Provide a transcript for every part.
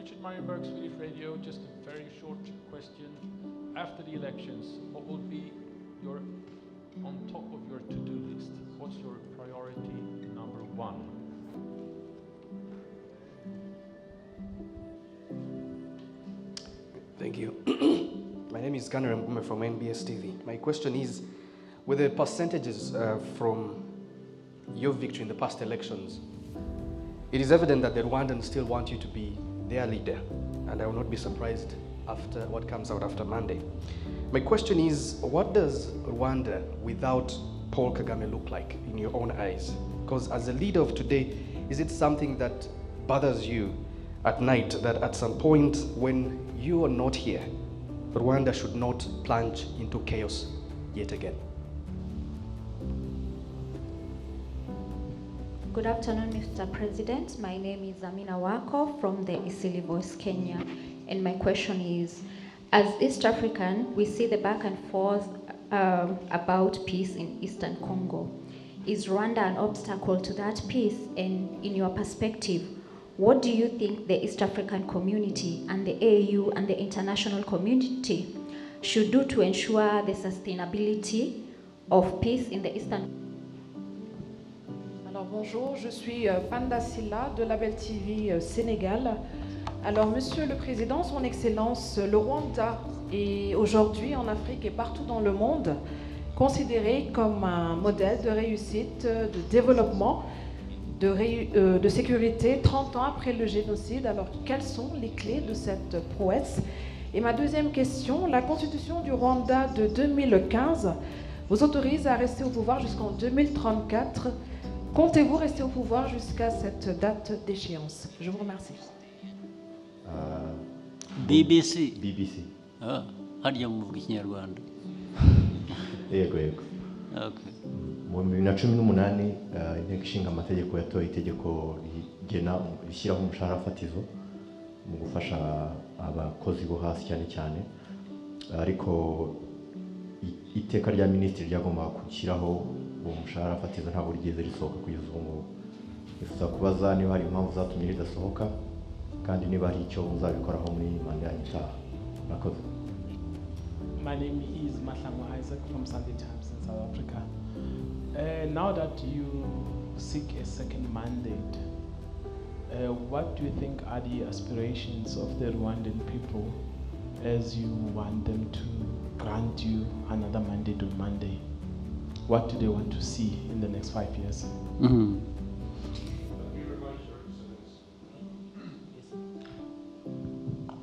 Richard Marienberg, Swedish Radio. Just a very short question. After the elections, what will be your on top of your to-do list? What's your priority number one? Thank you. My name is Gunnar Mbume from NBS TV. My question is, with the percentages from your victory in the past elections, it is evident that the Rwandans still want you to be their leader, and I will not be surprised after what comes out after Monday. My question is, what does Rwanda without Paul Kagame look like in your own eyes? Because as a leader of today, is it something that bothers you at night that at some point when you are not here, Rwanda should not plunge into chaos yet again? Good afternoon, Mr. President. My name is Amina Wako from the Isili Voice, Kenya. And my question is, as East African, we see the back and forth about peace in Eastern Congo. Is Rwanda an obstacle to that peace? And in your perspective, what do you think the East African community and the AU and the international community should do to ensure the sustainability of peace in the Eastern? Alors bonjour, je suis Panda Silla de Label TV Sénégal. Alors Monsieur le Président, Son Excellence, le Rwanda est aujourd'hui en Afrique et partout dans le monde considéré comme un modèle de réussite, de développement, de sécurité 30 ans après le génocide. Alors quelles sont les clés de cette prouesse? Et ma deuxième question, la constitution du Rwanda de 2015 vous autorise à rester au pouvoir jusqu'en 2034. Comptez-vous rester au pouvoir jusqu'à cette date d'échéance? Je vous remercie. BBC. BBC. Hariya mu Kinyarwanda. Yego. Okay. Mu 2018 inteko ishinga amategeko yatoye itegeko rigena rishyiraho umushahara fatizo mu gufasha abakozi bo hasi cyane ariko iteka rya minisitiri ryagombaga gushyiraho uwo mushahara fatizo ntabwo rigeze risohoka kugeza ubu ngubu. Bifuza kubaza niba hari impamvu zatumye ridasohoka kandi niba hari icyo muzabikoraho muri manda yanyu itaha. Murakoze. My name is Mahlangu Isaac from Sunday Times in South Africa. Now that you seek a second mandate, what do you think are the aspirations of the Rwandan people as you want them to grant you another mandate on Monday? What do they want to see in the next 5 years? Mm-hmm.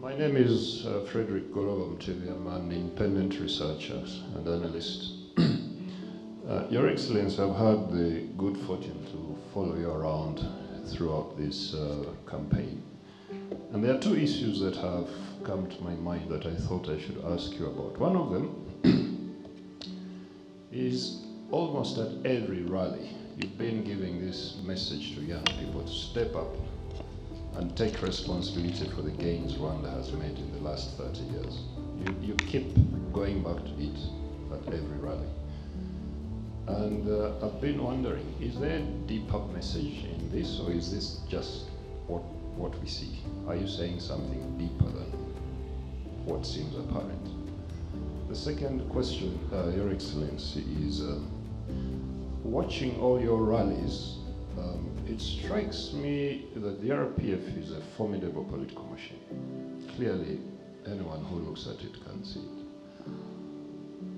My name is Frederick Goroba Mtevi. I'm an independent researcher and analyst. Your Excellency, I've had the good fortune to follow you around throughout this campaign. And there are two issues that have come to my mind that I thought I should ask you about. One of them is almost at every rally, you've been giving this message to young people to step up and take responsibility for the gains Rwanda has made in the last 30 years. You keep going back to it at every rally. And I've been wondering, is there a deeper message in this, or is this just what we see? Are you saying something deeper than what seems apparent? The second question, Your Excellency, is watching all your rallies, it strikes me that the RPF is a formidable political machine. Clearly, anyone who looks at it can see it.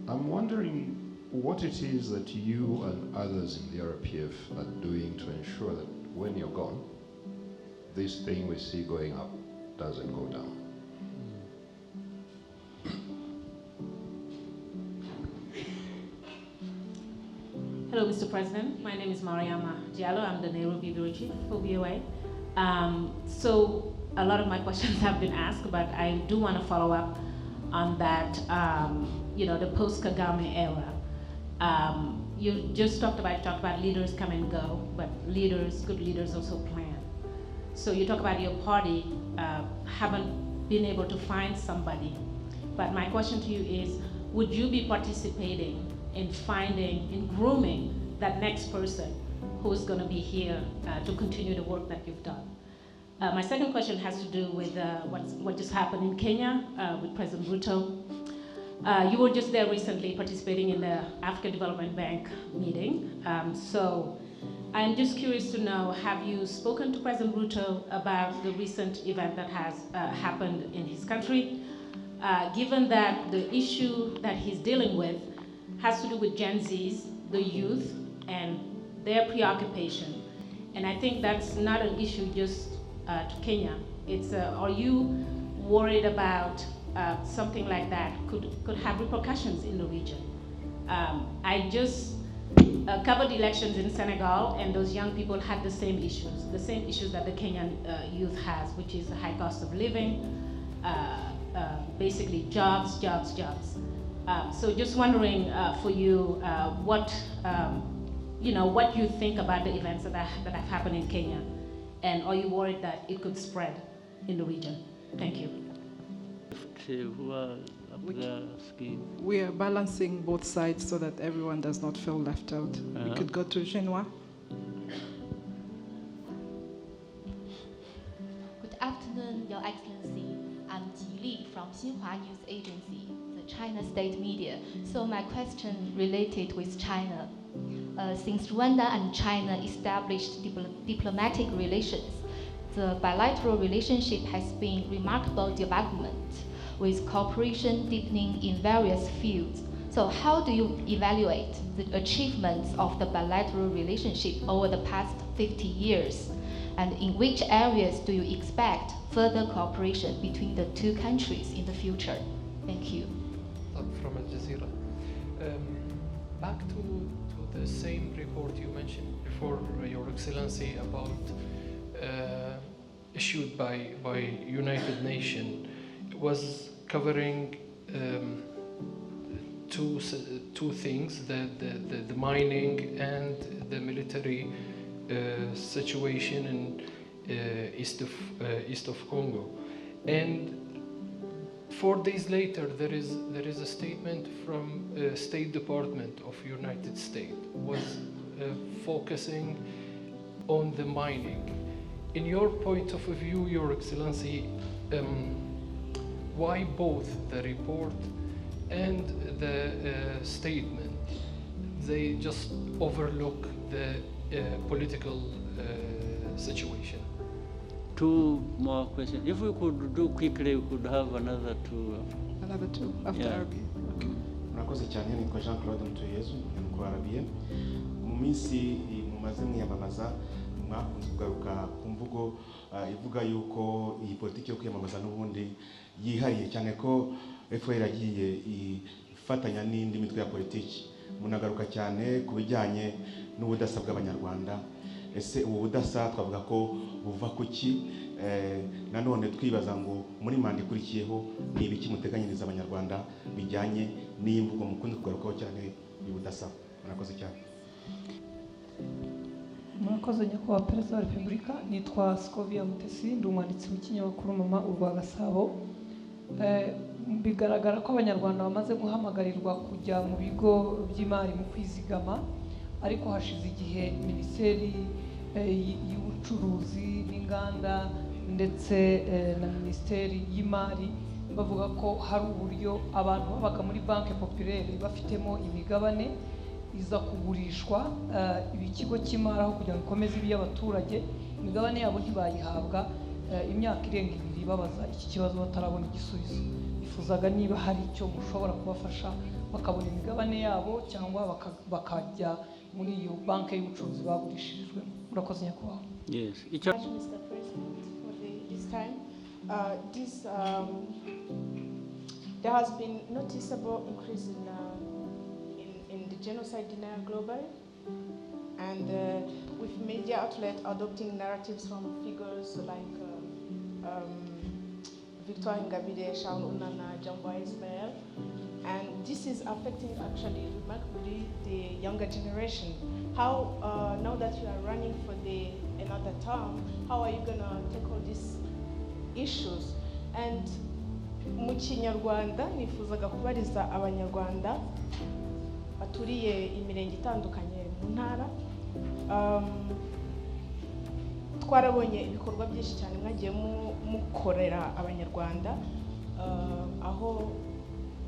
I'm wondering what it is that you and others in the RPF are doing to ensure that when you're gone, this thing we see going up doesn't go down. Hello, Mr. President. My name is Mariama Diallo. I'm the Nairobi Bureau Chief for VOA. So a lot of my questions have been asked, but I do want to follow up on that, the post-Kagame era. You just talked about leaders come and go, but good leaders also plan. So you talk about your party haven't been able to find somebody. But my question to you is, would you be participating in grooming that next person who's going to be here to continue the work that you've done? My second question has to do with what just happened in Kenya with President Ruto. You were just there recently participating in the African Development Bank meeting. So I'm just curious to know, have you spoken to President Ruto about the recent event that has happened in his country? Given that the issue that he's dealing with has to do with Gen Zs, the youth, and their preoccupation. And I think that's not an issue just to Kenya. It's, are you worried about something like that could have repercussions in the region? I just covered elections in Senegal, and those young people had the same issues that the Kenyan youth has, which is the high cost of living, basically jobs. So just wondering for you what you think about the events that have happened in Kenya, and are you worried that it could spread in the region? Thank you. We are balancing both sides so that everyone does not feel left out. We could go to Genoa. Good afternoon, Your Excellency. I'm Ji Li from Xinhua News Agency, the China state media. So my question related with China. Since Rwanda and China established diplomatic relations, the bilateral relationship has been remarkable development, with cooperation deepening in various fields. So how do you evaluate the achievements of the bilateral relationship over the past 50 years? And in which areas do you expect further cooperation between the two countries in the future? Thank you. From Al Jazeera. Back to the same report you mentioned before, Your Excellency, about issued by United Nations. It was covering two things: the mining and the military situation in east of Congo. And 4 days later, there is a statement from State Department of United States was focusing on the mining. In your point of view, Your Excellency, why both the report and the statement, they just overlook the political situation? Two more questions. If we could do quickly, we could have another two. Another two after RPF. Okay. Murakoze cyane, nitwa Jean Claude Mutuyezu, ni kwa RPF. Mu minsi mumaze mwiyamamaza, mwakunze kugaruka ku mvugo ivuga yuko iyi politiki yo kwiyamamaza n'ubundi yihariye cyane ko FPR yagiye ifatanya n'indi mitwe ya politiki. Munagaruka cyane ku bijyanye n'ubudasa bw'abanyarwanda. Ese ubu budasa twavuga ko buva kuki? Nanone twibaza ngo muri manda ikurikiyeho ni ibiki muteganyiriza abanyarwanda bijyanye n'imvugo mukunze kugarukaho cyane y'ubudasa? Murakoze cyane. Murakoze nyakubahwa Perezida wa Repubulika, nitwa Scovia Mutesi, ndi umwanditsi w'ikinyamakuru Mama urwa Gasabo. Bigaragara ko abanyarwanda bamaze guhamagarirwa kujya mu bigo by'imari mu kwizigama, ariko hashize igihe Minisiteri y'Ubucuruzi n'Inganda ndetse na Minisiteri y'Imari bavuga ko hari uburyo abantu babaga muri Banque Populaire bafitemo imigabane iza kugurishwa ikigo cy'imari aho kugira ngo ikomeze iby'abaturage, imigabane yabo ntibayihabwa imyaka irenga 2 babaza iki kibazo batarabona igisubizo. Bifuzaga niba hari icyo mushobora kubafasha bakabona imigabane yabo cyangwa bakajya muri iyo banke y'ubucuruzi bagurishirijwe. Murakoze nyakubahwa. Yes. Mr. President, for this time, there has been noticeable increase in the genocide denial globally, and with media outlets adopting narratives from figures like Victoire Ingabire, Charles Onana, Jambo Ismail, and this is affecting actually remarkably the younger generation. How, now that you are running for another term, how are you going to tackle these issues? And mu Kinyarwanda nifuzaga kubariza abanyarwanda baturiye imirenge itandukanye mu ntara. twarabonye ibikorwa byinshi cyane mwagiye mukorera abanyarwanda aho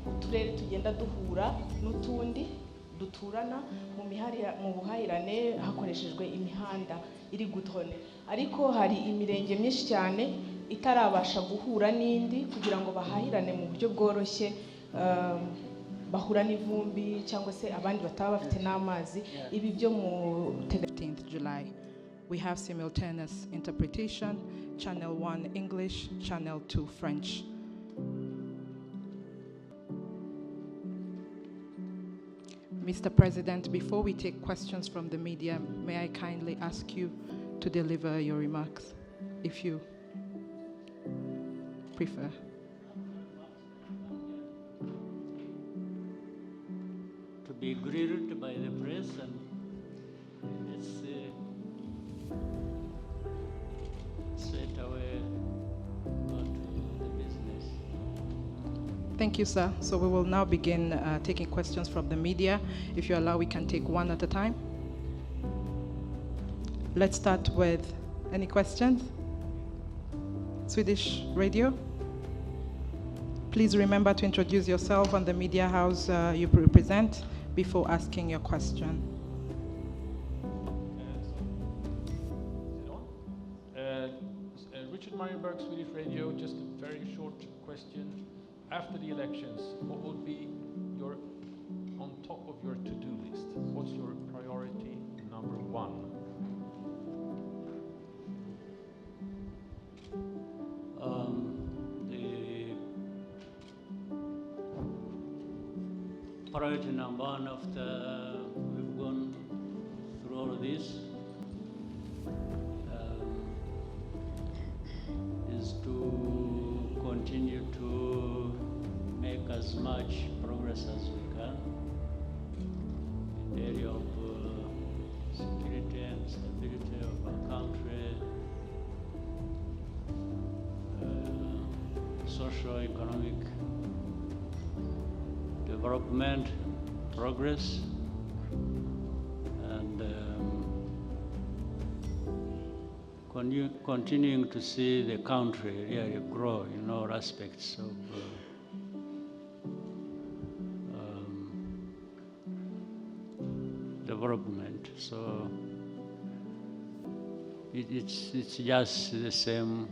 uturere tugenda duhura n'utundi duturana mu buhahirane hakoreshejwe imihanda iri gutone, ariko hari imirenge myinshi cyane itarabasha guhura n'indi kugira ngo bahahirane mu buryo bworoshye, bahura n'ivumbi cyangwa se abandi bataba bafite n'amazi. Ibi byo mu 15th July. We have simultaneous interpretation, Channel 1 English, Channel 2 French. Mr. President, before we take questions from the media, may I kindly ask you to deliver your remarks, if you prefer. To be grilled by the press, and it's straight away go to the business. Thank you, sir. So we will now begin taking questions from the media. If you allow, we can take one at a time. Let's start with any questions? Swedish radio? Please remember to introduce yourself and the media house you represent before asking your question. Richard Marienberg, Swedish radio, just a very short question. After the elections, what would be your, on top of your to-do list? What's your priority number one? The priority number one after we've gone through all of this is to continue to make as much progress as we can in the area of security and stability of our country, socio-economic development, progress, and continuing to see the country really grow in all aspects of development. So it's just the same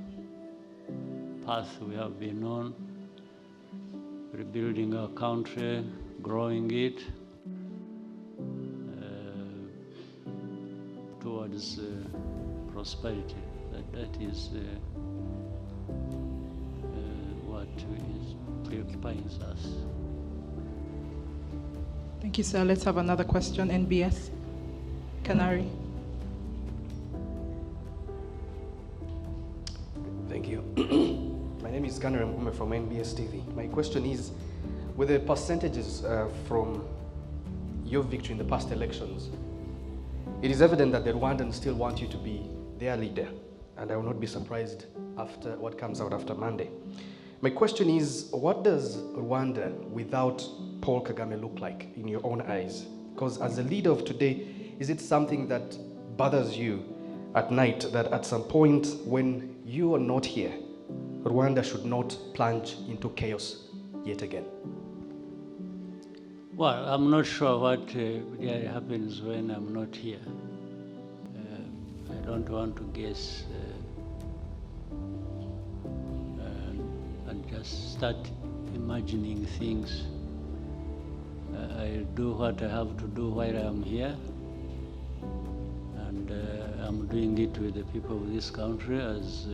path we have been on, rebuilding our country, growing it towards prosperity. That is what is preoccupying us. Thank you, sir. Let's have another question. NBS, Canary. Thank you. My name is Kagame from NBS TV. My question is, with the percentages from your victory in the past elections, it is evident that the Rwandans still want you to be their leader, and I will not be surprised after what comes out after Monday. My question is, what does Rwanda without Paul Kagame look like in your own eyes? Because as a leader of today, is it something that bothers you at night that at some point when you are not here, Rwanda should not plunge into chaos yet again? Well, I'm not sure what really happens when I'm not here. I don't want to guess and just start imagining things. I do what I have to do while I'm here, and I'm doing it with the people of this country as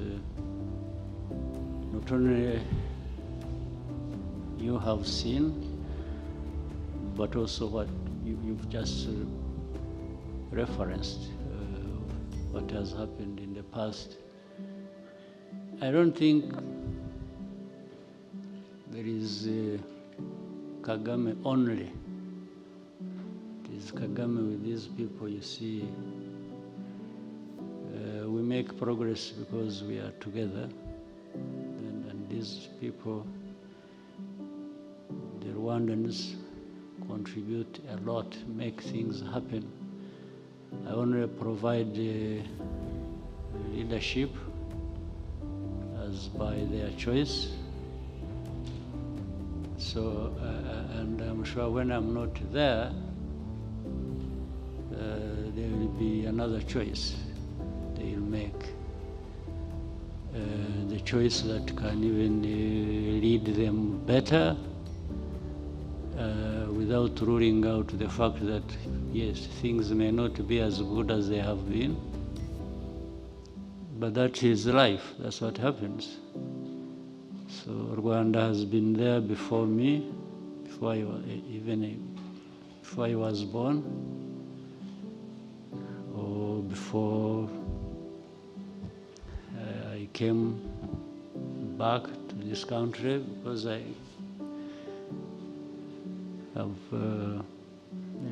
not only you have seen, but also what you've just referenced, what has happened in the past. I don't think there is Kagame only. It is Kagame with these people, you see. We make progress because we are together, and these people, the Rwandans, contribute a lot, make things happen. I only provide leadership as by their choice. So, and I'm sure when I'm not there, there will be another choice they'll make. The choice that can even lead them better without ruling out the fact that, yes, things may not be as good as they have been, but that is life, that's what happens. So Rwanda has been there before me, before I was born, or before I came back to this country, because I have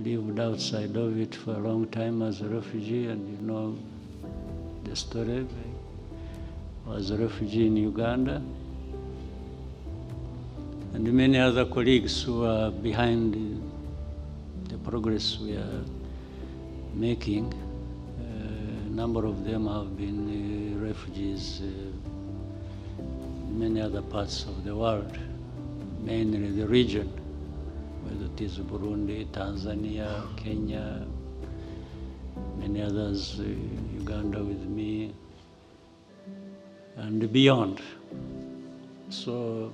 lived outside of it for a long time as a refugee, and you know the story. I was a refugee in Uganda, and many other colleagues who are behind the progress we are making. A number of them have been refugees in many other parts of the world, mainly the region, whether it is Burundi, Tanzania, Kenya, many others, Uganda with me, and beyond. So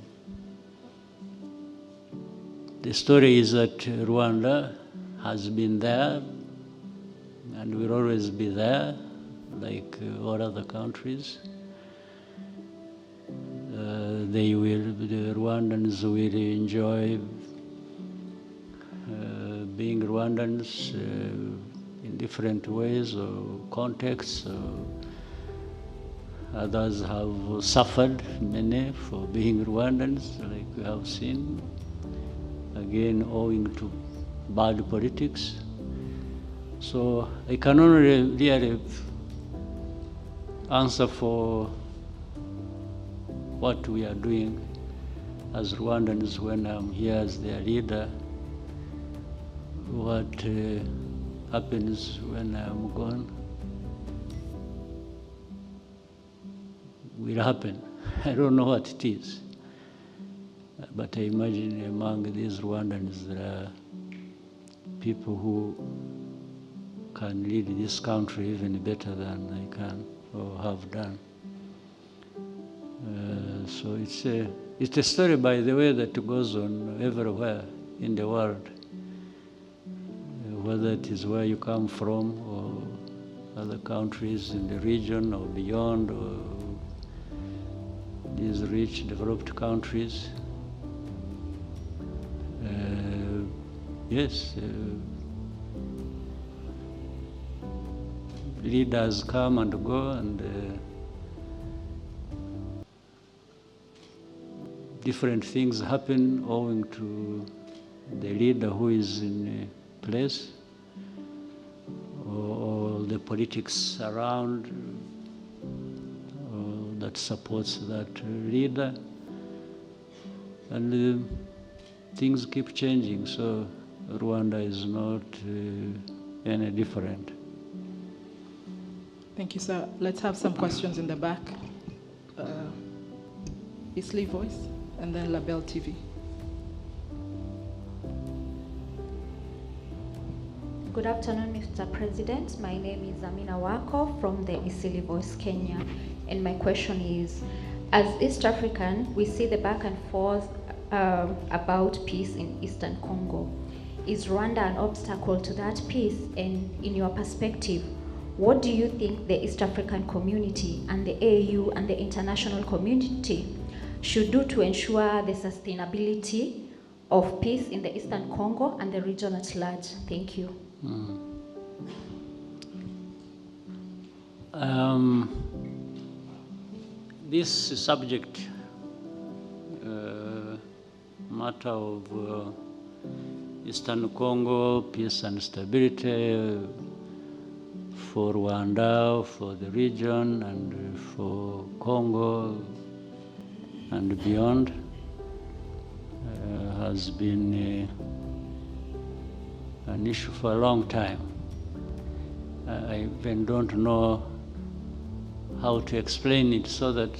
the story is that Rwanda has been there and will always be there, like all other countries. The Rwandans will enjoy being Rwandans in different ways or contexts. Others have suffered, many, for being Rwandans, like we have seen, again owing to bad politics. So I can only really answer for what we are doing as Rwandans when I'm here as their leader. What happens when I'm gone will happen. I don't know what it is, but I imagine among these Rwandans there are people who can lead this country even better than I can or have done. So it's a story, by the way, that goes on everywhere in the world, whether it is where you come from or other countries in the region or beyond, or these rich, developed countries. Yes, leaders come and go, and different things happen owing to the leader who is in place, or the politics around that supports that leader, and things keep changing. So Rwanda is not any different. Thank you, sir. Let's have some questions in the back. Isley Voice, and then Label TV. Good afternoon, Mr. President. My name is Amina Wako from the Isili Voice, Kenya. And my question is, as East African, we see the back and forth about peace in Eastern Congo. Is Rwanda an obstacle to that peace? And in your perspective, what do you think the East African community and the AU and the international community should do to ensure the sustainability of peace in the Eastern Congo and the region at large? Thank you. This subject, matter of Eastern Congo, peace and stability for Rwanda, for the region, and for Congo and beyond, has been an issue for a long time. I even don't know how to explain it so that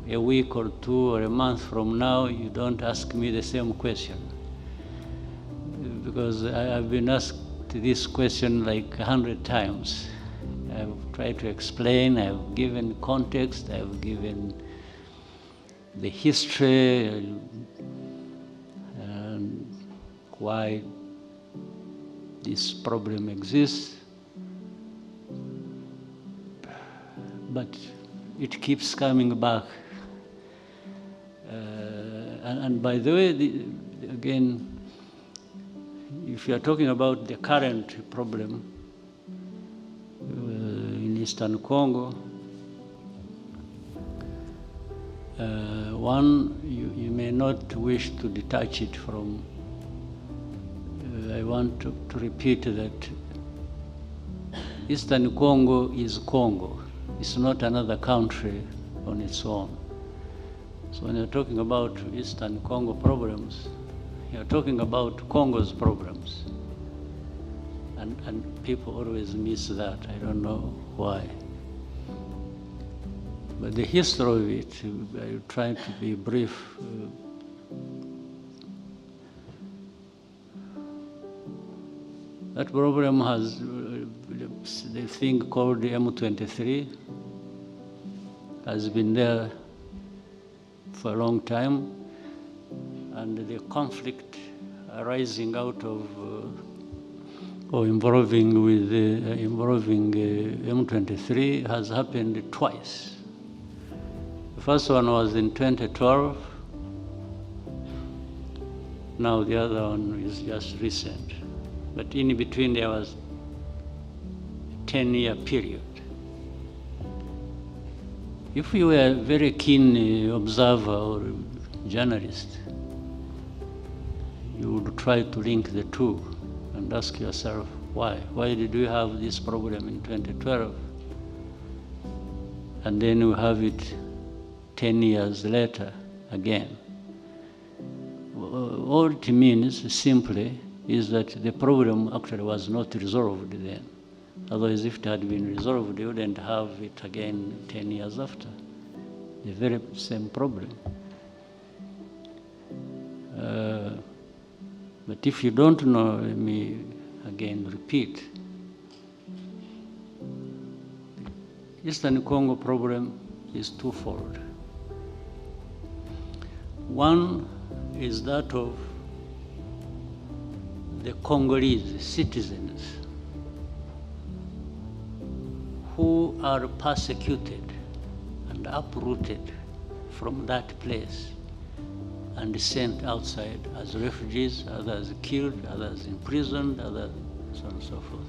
a week or two or a month from now, you don't ask me the same question. Because I've been asked this question like 100 times. I've tried to explain, I've given context, I've given the history and why this problem exists. But it keeps coming back. And by the way, again, if you are talking about the current problem in Eastern Congo, one, you may not wish to detach it from, I want to repeat that Eastern Congo is Congo. It's not another country on its own. So when you're talking about Eastern Congo problems, you're talking about Congo's problems. And people always miss that. I don't know why. But the history of it, I try to be brief. That problem has the thing called the M23, has been there for a long time, and the conflict arising out of or involving M23 has happened twice. The first one was in 2012. Now the other one is just recent. But in between there was a 10-year period. If you were a very keen observer or journalist, you would try to link the two and ask yourself, why? Why did we have this problem in 2012? And then we have it 10 years later again. All it means simply is that the problem actually was not resolved then. Otherwise, if it had been resolved, you wouldn't have it again 10 years after. The very same problem. But if you don't know, let me again repeat. The Eastern Congo problem is twofold. One is that of the Congolese citizens who are persecuted and uprooted from that place and sent outside as refugees, others killed, others imprisoned, others so on and so forth.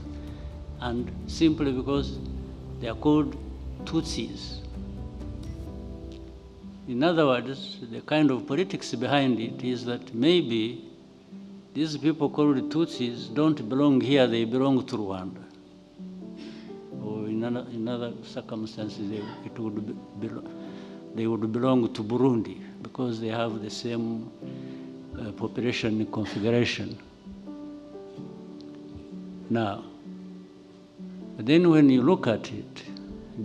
And simply because they are called Tutsis. In other words, the kind of politics behind it is that maybe these people called Tutsis don't belong here, they belong to Rwanda. Or in other circumstances, they would belong to Burundi because they have the same population configuration. Now, then when you look at it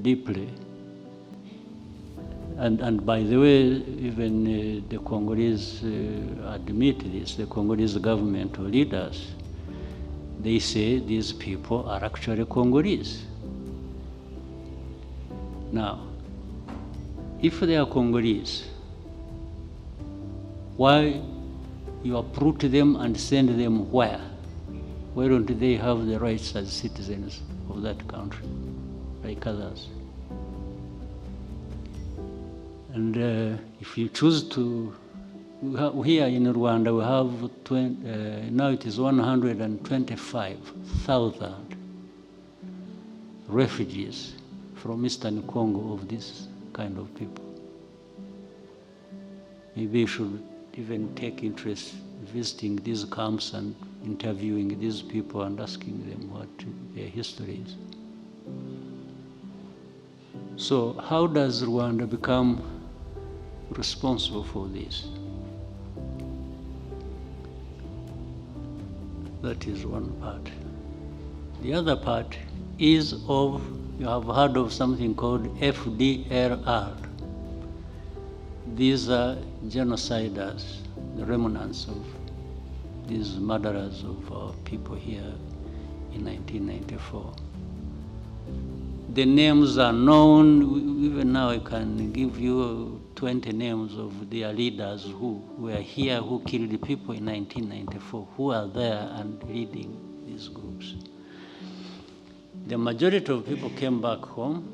deeply, and by the way, even the Congolese admit this, the Congolese government or leaders, they say these people are actually Congolese. Now, if they are Congolese, why you uproot them and send them where? Why don't they have the rights as citizens of that country, like others? And if you choose to, here in Rwanda we have, now it is 125,000 refugees from Eastern Congo of this kind of people. Maybe you should even take interest in visiting these camps and interviewing these people and asking them what their history is. So how does Rwanda become responsible for this? That is one part. The other part is of, you have heard of something called FDLR. These are genociders, the remnants of these murderers of people here in 1994. The names are known. Even now I can give you 20 names of their leaders who were here, who killed people in 1994, who are there and leading these groups. The majority of people came back home.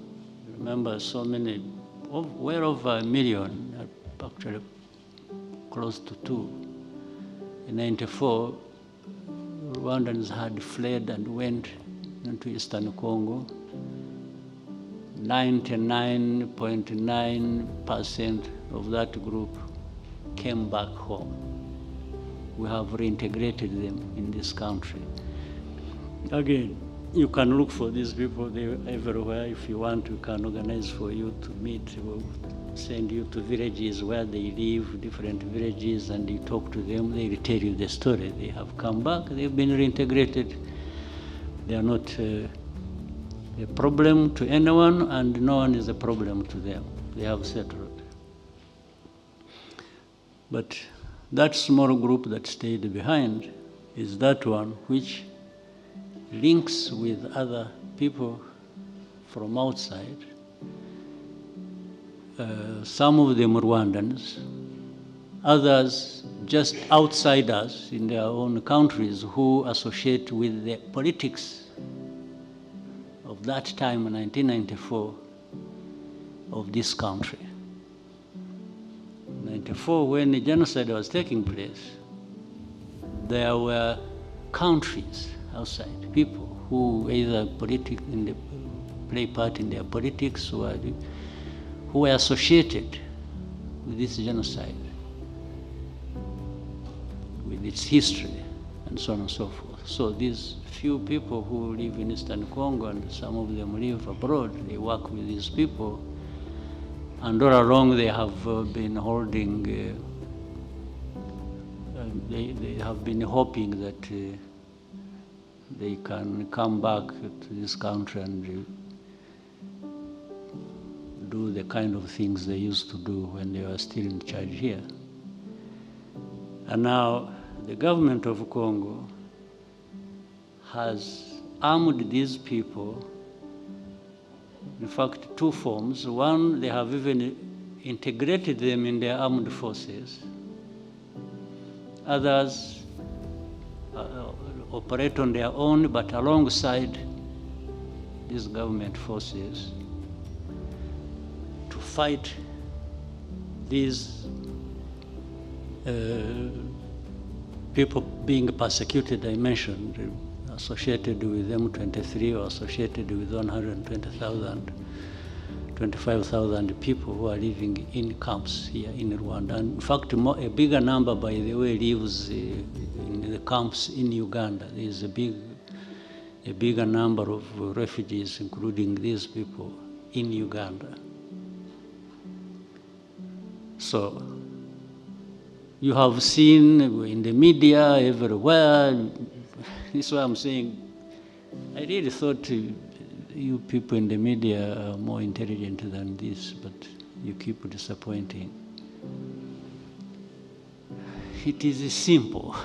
Remember, so many, well over 1 million, actually close to 2. In 94, Rwandans had fled and went into Eastern Congo. 99.9% of that group came back home. We have reintegrated them in this country. Again, you can look for these people, they're everywhere. If you want, we can organize for you to meet. We'll send you to villages where they live, different villages, and you talk to them. They will tell you the story. They have come back, they've been reintegrated. They are not a problem to anyone, and no one is a problem to them. They have settled. But that small group that stayed behind is that one which links with other people from outside. Some of them Rwandans, others just outsiders in their own countries who associate with the politics of that time in 1994 of this country. In 1994, when the genocide was taking place, there were countries outside, people who either play part in their politics or who were associated with this genocide, with its history, and so on and so forth. So these few people who live in Eastern Congo, and some of them live abroad, they work with these people, and all along they have been holding, they have been hoping that they can come back to this country and do the kind of things they used to do when they were still in charge here. And now the government of Congo has armed these people, in fact, 2 forms. One, they have even integrated them in their armed forces. Others operate on their own, but alongside these government forces to fight these people being persecuted, I mentioned, associated with M23 or associated with 120,000, 25,000 people who are living in camps here in Rwanda. And in fact, a bigger number, by the way, lives in the camps in Uganda. There is a bigger number of refugees, including these people, in Uganda. So you have seen in the media everywhere. This is why I'm saying, I really thought you people in the media are more intelligent than this, but you keep disappointing. It is simple.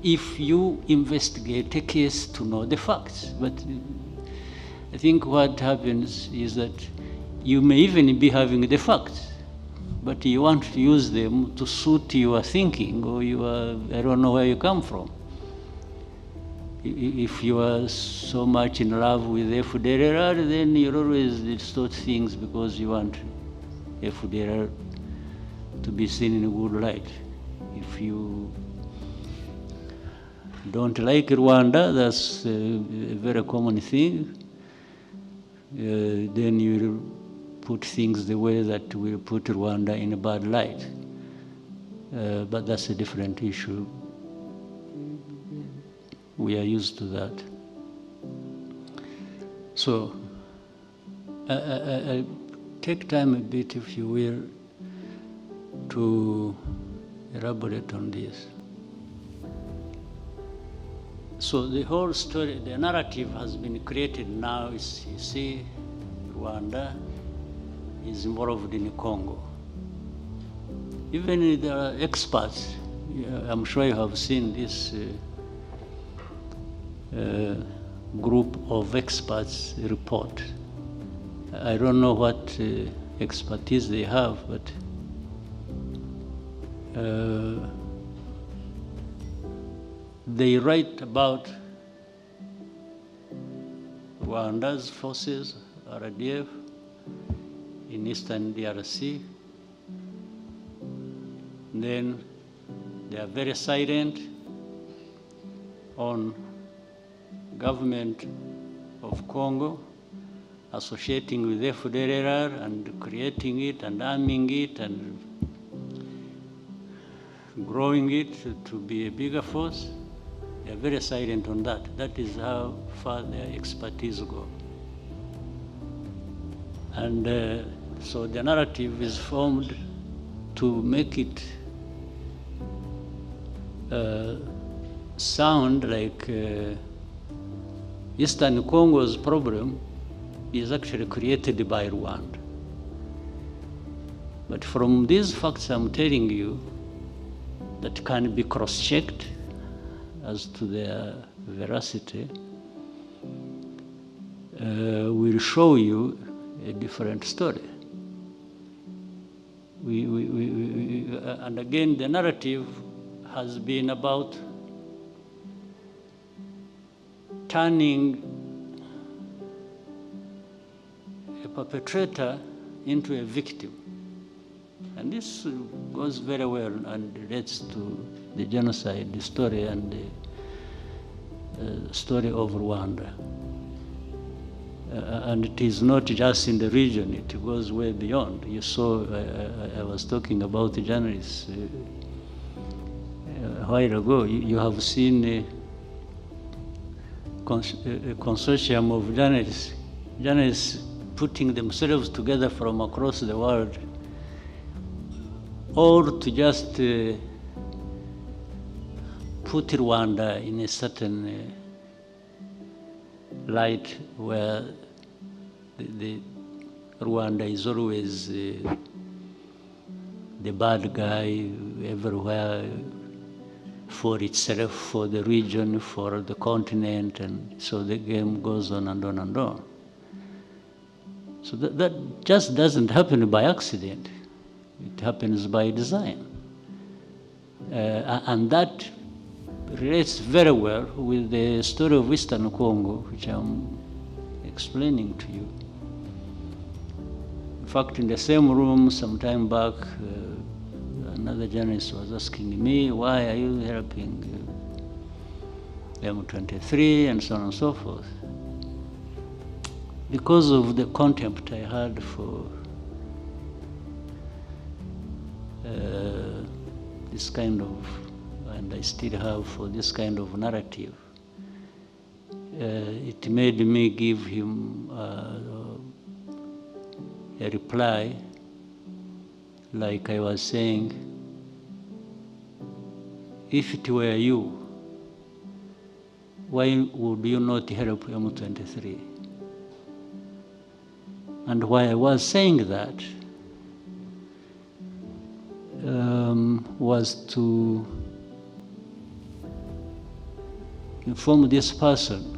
If you investigate a case to know the facts, but I think what happens is that you may even be having the facts, but you want to use them to suit your thinking or your, I don't know where you come from. If you are so much in love with FDLR, then you always distort things because you want FDLR to be seen in a good light. If you don't like Rwanda, that's a very common thing, then you put things the way that will put Rwanda in a bad light. But that's a different issue. We are used to that. So I take time a bit, if you will, to elaborate on this. So the whole story, the narrative has been created now. You see, Rwanda is involved in Congo. Even there are experts, I'm sure you have seen this group of experts report. I don't know what expertise they have, but they write about Rwanda's forces, RPF, in eastern DRC. Then they are very silent on government of Congo associating with FDLR and creating it and arming it and growing it to be a bigger force. They are very silent on that. That is how far their expertise go. And so the narrative is formed to make it sound like Eastern Congo's problem is actually created by Rwanda. But from these facts I'm telling you, that can be cross-checked as to their veracity, will show you a different story. And again, the narrative has been about turning a perpetrator into a victim. And this goes very well and relates to the genocide story and the story of Rwanda. And it is not just in the region, it goes way beyond. You saw, I was talking about the journalists a while ago. You have seen a consortium of journalists putting themselves together from across the world, all to just put Rwanda in a certain light where the Rwanda is always the bad guy everywhere, for itself, for the region, for the continent, and so the game goes on and on and on. So that just doesn't happen by accident. It happens by design. And that relates very well with the story of Eastern Congo, which I'm explaining to you. In fact, in the same room some time back, another journalist was asking me, why are you helping M23 and so on and so forth? Because of the contempt I had for this kind of, and I still have for this kind of narrative. It made me give him a reply, like I was saying, if it were you, why would you not help M23? And why I was saying that was to inform this person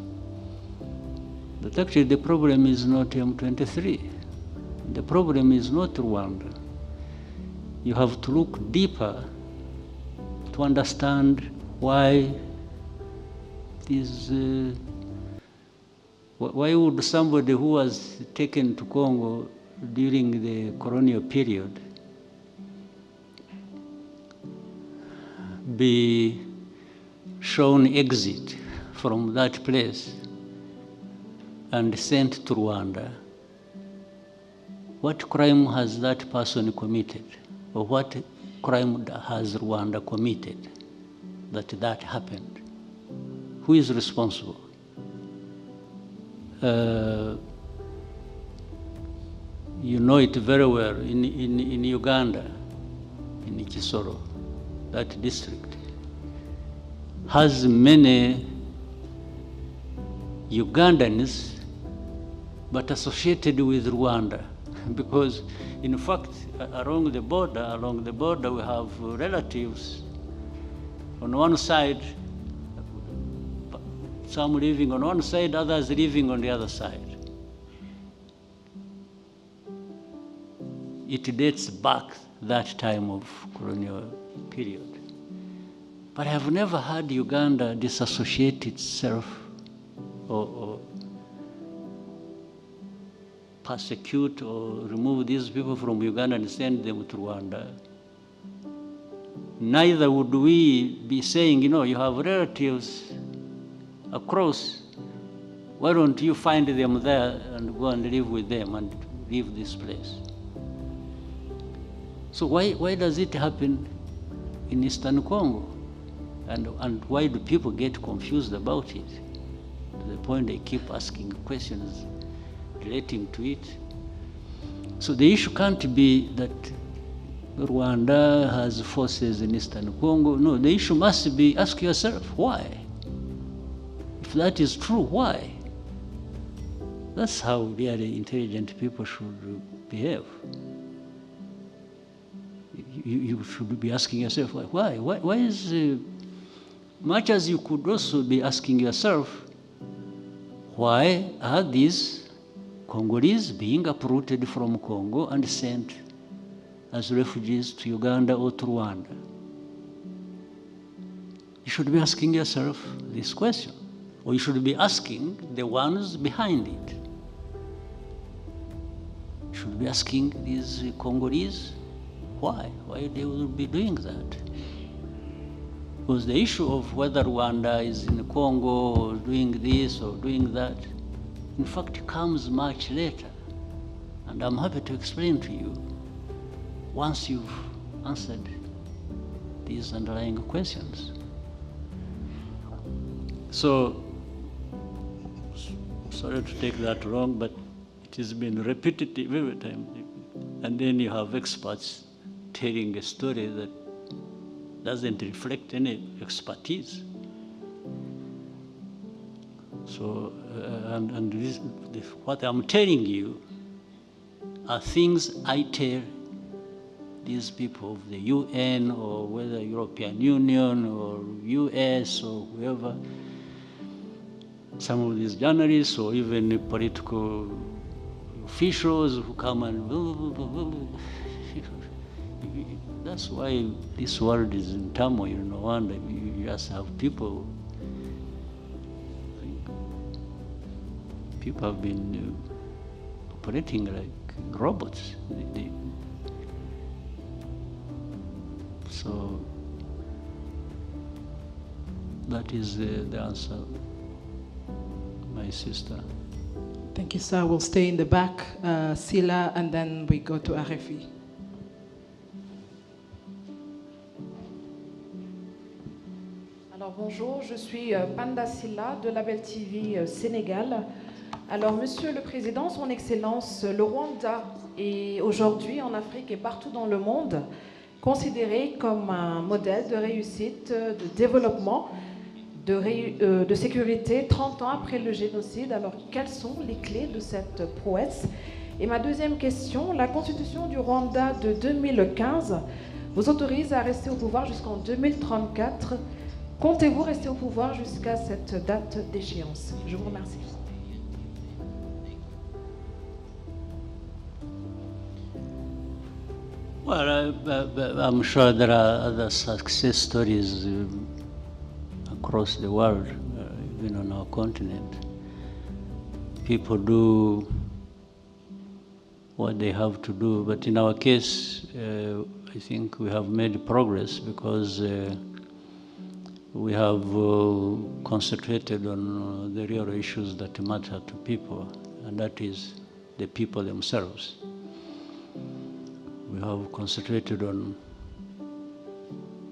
that actually the problem is not M23. The problem is not Rwanda. You have to look deeper to understand why this. Why would somebody who was taken to Congo during the colonial period be shown exit from that place and sent to Rwanda? What crime has that person committed? Or what crime has Rwanda committed that happened? Who is responsible? You know it very well in Uganda, in Kisoro, that district has many Ugandans, but associated with Rwanda. Because in fact, along the border we have relatives on one side, some living on one side, others living on the other side. It dates back that time of colonial period. But I have never heard Uganda disassociate itself or persecute or remove these people from Uganda and send them to Rwanda. Neither would we be saying, you know, you have relatives across, why don't you find them there and go and live with them and leave this place? So why does it happen in Eastern Congo? And why do people get confused about it? To the point they keep asking questions relating to it. So the issue can't be that Rwanda has forces in Eastern Congo. No, the issue must be, ask yourself, why? If that is true, why? That's how really intelligent people should behave. You should be asking yourself, why? Why is, much as you could also be asking yourself, why are these Congolese being uprooted from Congo and sent as refugees to Uganda or to Rwanda? You should be asking yourself this question, or you should be asking the ones behind it. You should be asking these Congolese, why they will be doing that? Because the issue of whether Rwanda is in Congo or doing this or doing that, in fact, comes much later. And I'm happy to explain to you once you've answered these underlying questions. So, sorry to take that long, but it has been repetitive every time. And then you have experts telling a story that doesn't reflect any expertise. So, what I'm telling you are things I tell these people of the UN or whether European Union or US or whoever, some of these journalists or even political officials who come and that's why this world is in turmoil. No wonder you just have people have been operating like robots. So that is the answer, my sister. Thank you, sir. We'll stay in the back, Sila, and then we go to RFI. Alors bonjour, je suis Panda Silla de Label TV Sénégal. Alors Monsieur le Président, Son Excellence, le Rwanda est aujourd'hui en Afrique et partout dans le monde considéré comme un modèle de réussite, de développement, de sécurité 30 ans après le génocide. Alors quelles sont les clés de cette prouesse? Et ma deuxième question, la Constitution du Rwanda de 2015 vous autorise à rester au pouvoir jusqu'en 2034. Comptez-vous rester au pouvoir jusqu'à cette date d'échéance? Je vous remercie. Well, I'm sure there are other success stories across the world, even on our continent. People do what they have to do, but in our case, I think we have made progress because we have concentrated on the real issues that matter to people, and that is the people themselves. We have concentrated on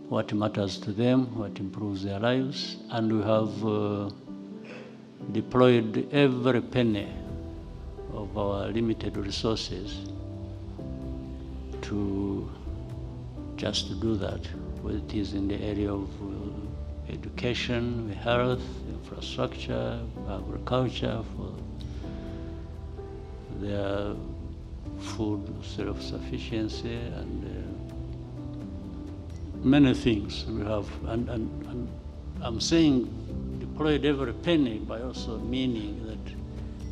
what matters to them, what improves their lives, and we have deployed every penny of our limited resources to just do that, whether it is in the area of education, health, infrastructure, agriculture, for their food self-sufficiency, and many things we have. And I'm saying deployed every penny, by also meaning that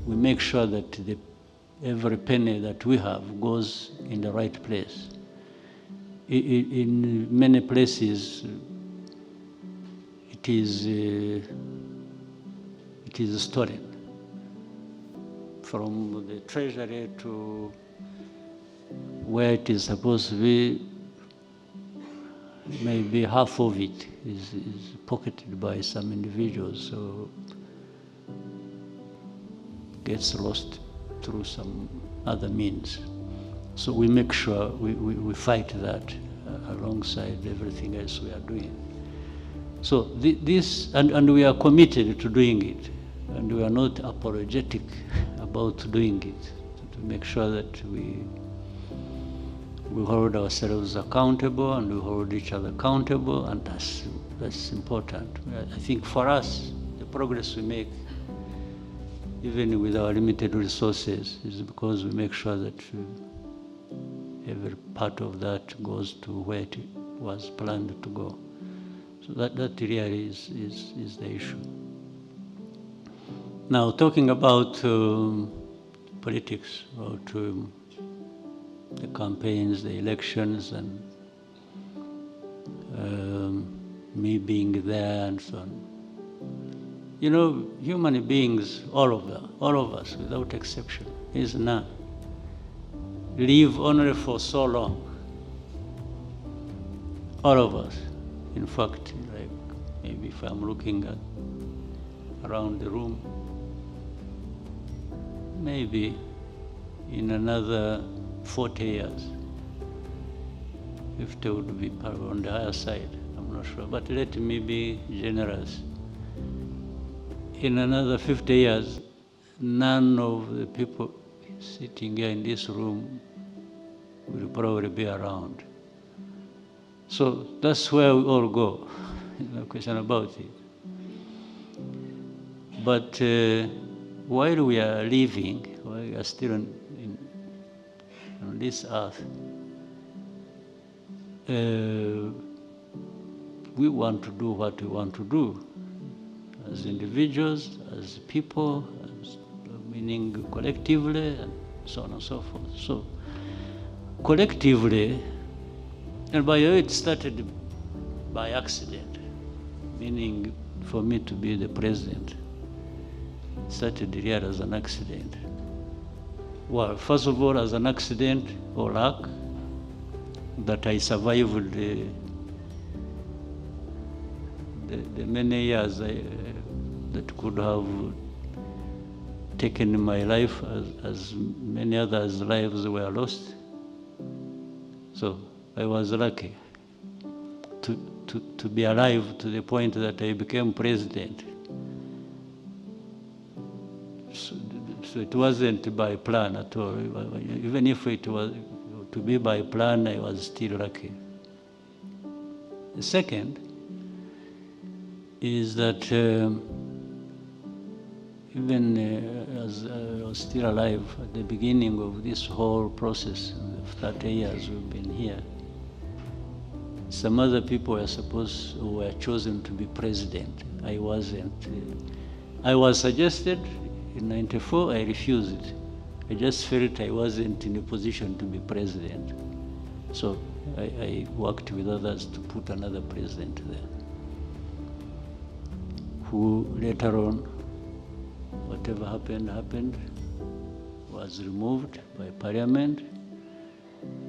we make sure that every penny that we have goes in the right place. In many places, it is stolen from the treasury to where it is supposed to be. Maybe half of it is pocketed by some individuals, so gets lost through some other means. So we make sure we fight that alongside everything else we are doing. So this, and we are committed to doing it, and we are not apologetic about doing it, to make sure that we hold ourselves accountable and we hold each other accountable, and that's important. I think for us, the progress we make, even with our limited resources, is because we make sure that every part of that goes to where it was planned to go. So that really is the issue. Now, talking about politics, about the campaigns, the elections, and me being there and so on. You know, human beings, all of us, without exception, is none, live only for so long. All of us. In fact, like maybe if I'm looking around the room, maybe in another 40 years, 50 would be on the higher side, I'm not sure, but let me be generous. In another 50 years, none of the people sitting here in this room will probably be around. So that's where we all go, no question about it. But while we are living, while we are still on this earth, we want to do what we want to do as individuals, as people, meaning collectively, and so on and so forth. So collectively, and by the way, it started by accident, meaning for me to be the president. It started here as an accident. Well, first of all, as an accident or luck, that I survived the many years that could have taken my life, as many others' lives were lost. So I was lucky to be alive to the point that I became president. So it wasn't by plan at all. Even if it was to be by plan, I was still lucky. The second is that even as I was still alive at the beginning of this whole process, of 30 years we've been here, some other people were chosen to be president. I wasn't. I was suggested in '94, I refused. I just felt I wasn't in a position to be president. So I worked with others to put another president there, who later on, whatever happened, was removed by Parliament.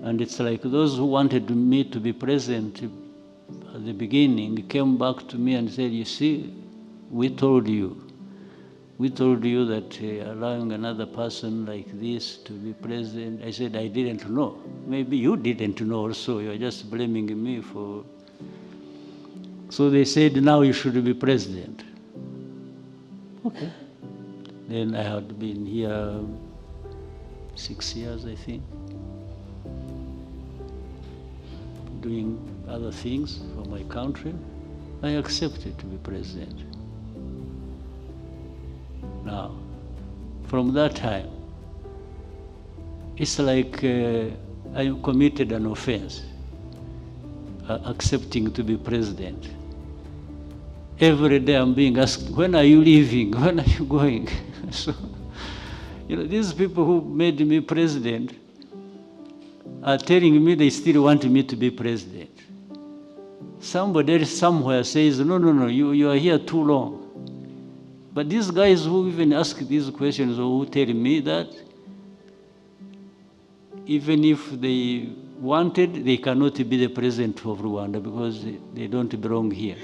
And it's like those who wanted me to be president at the beginning came back to me and said, you see, we told you that allowing another person like this to be president. I said, I didn't know. Maybe you didn't know also. You're just blaming me for. So they said, now you should be president. Okay. Then I had been here 6 years, I think, doing other things for my country. I accepted to be president. Now, from that time, it's like I committed an offense, accepting to be president. Every day I'm being asked, when are you leaving? When are you going? So, you know, these people who made me president are telling me they still want me to be president. Somebody else somewhere says, no, you are here too long. But these guys who even ask these questions or who tell me that, even if they wanted, they cannot be the president of Rwanda because they don't belong here.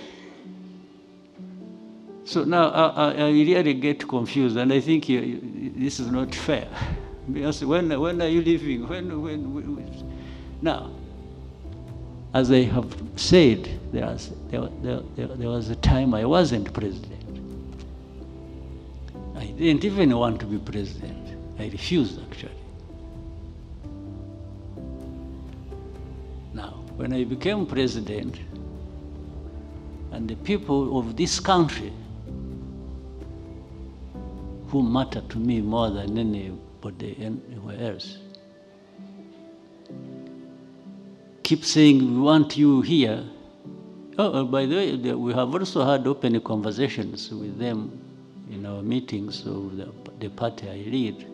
So now I really get confused, and I think this is not fair. Because when are you leaving? Now, as I have said, there was a time I wasn't president. I didn't even want to be president. I refused, actually. Now, when I became president, and the people of this country who matter to me more than anybody anywhere else keep saying, we want you here. Oh, by the way, we have also had open conversations with them in our meetings of the party I lead.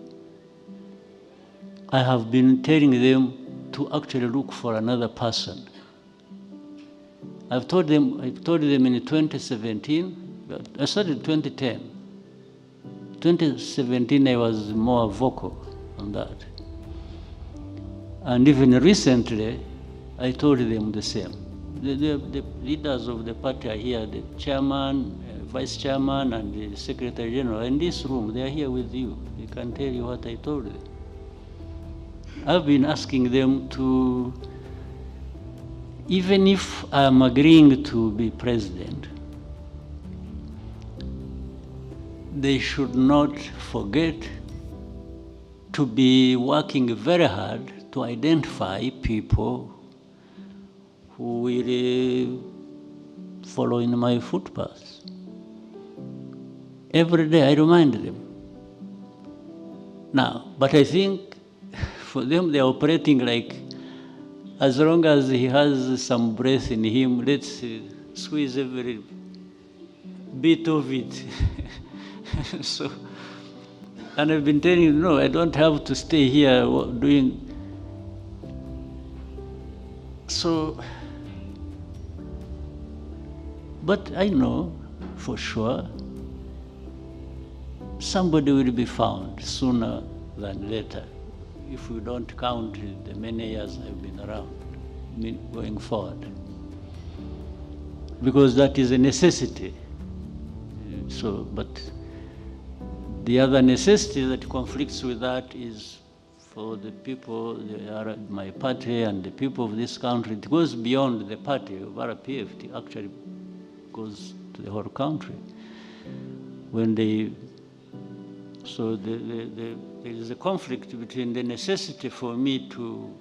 I have been telling them to actually look for another person. I've told them in 2017, I started 2010. 2017, I was more vocal on that. And even recently, I told them the same. The leaders of the party are here, the chairman, vice chairman, and the secretary general in this room. They are here with you. They can tell you what I told them. I've been asking them to, even if I'm agreeing to be president, they should not forget to be working very hard to identify people who will follow in my footpaths. Every day I remind them. Now, but I think for them they're operating like, as long as he has some breath in him, let's squeeze every bit of it. So, and I've been telling you, no, I don't have to stay here doing. So, but I know for sure somebody will be found sooner than later if we don't count the many years I've been around going forward. Because that is a necessity. So, but the other necessity that conflicts with that is for the people, my party and the people of this country. It goes beyond the party of RPF. It actually goes to the whole country. When so there is a conflict between the necessity for me to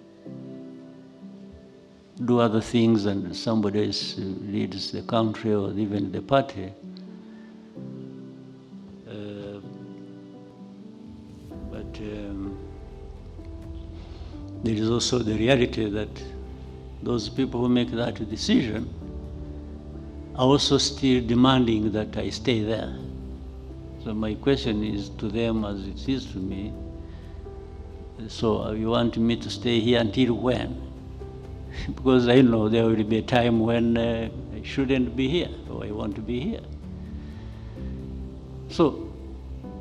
do other things and somebody else leads the country or even the party. But there is also the reality that those people who make that decision are also still demanding that I stay there. So my question is to them as it is to me, so you want me to stay here until when? Because I know there will be a time when I shouldn't be here, or I want to be here. So,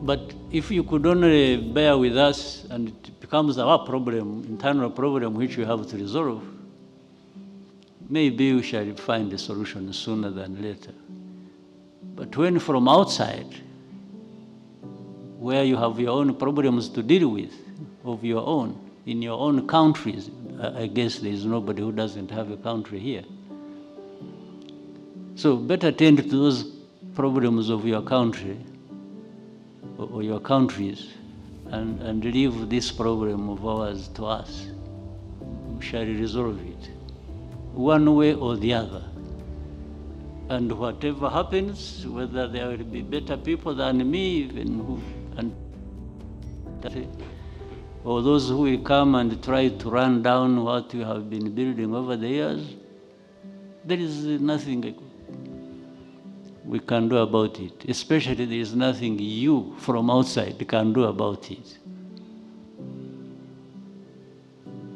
but if you could only bear with us and it becomes our problem, internal problem which we have to resolve, maybe we shall find a solution sooner than later. But when from outside, where you have your own problems to deal with, of your own, in your own countries, I guess there is nobody who doesn't have a country here. So better tend to those problems of your country, or your countries, and leave this problem of ours to us. We shall resolve it, one way or the other. And whatever happens, whether there will be better people than me, even or those who will come and try to run down what we have been building over the years, there is nothing we can do about it. Especially there is nothing you from outside can do about it.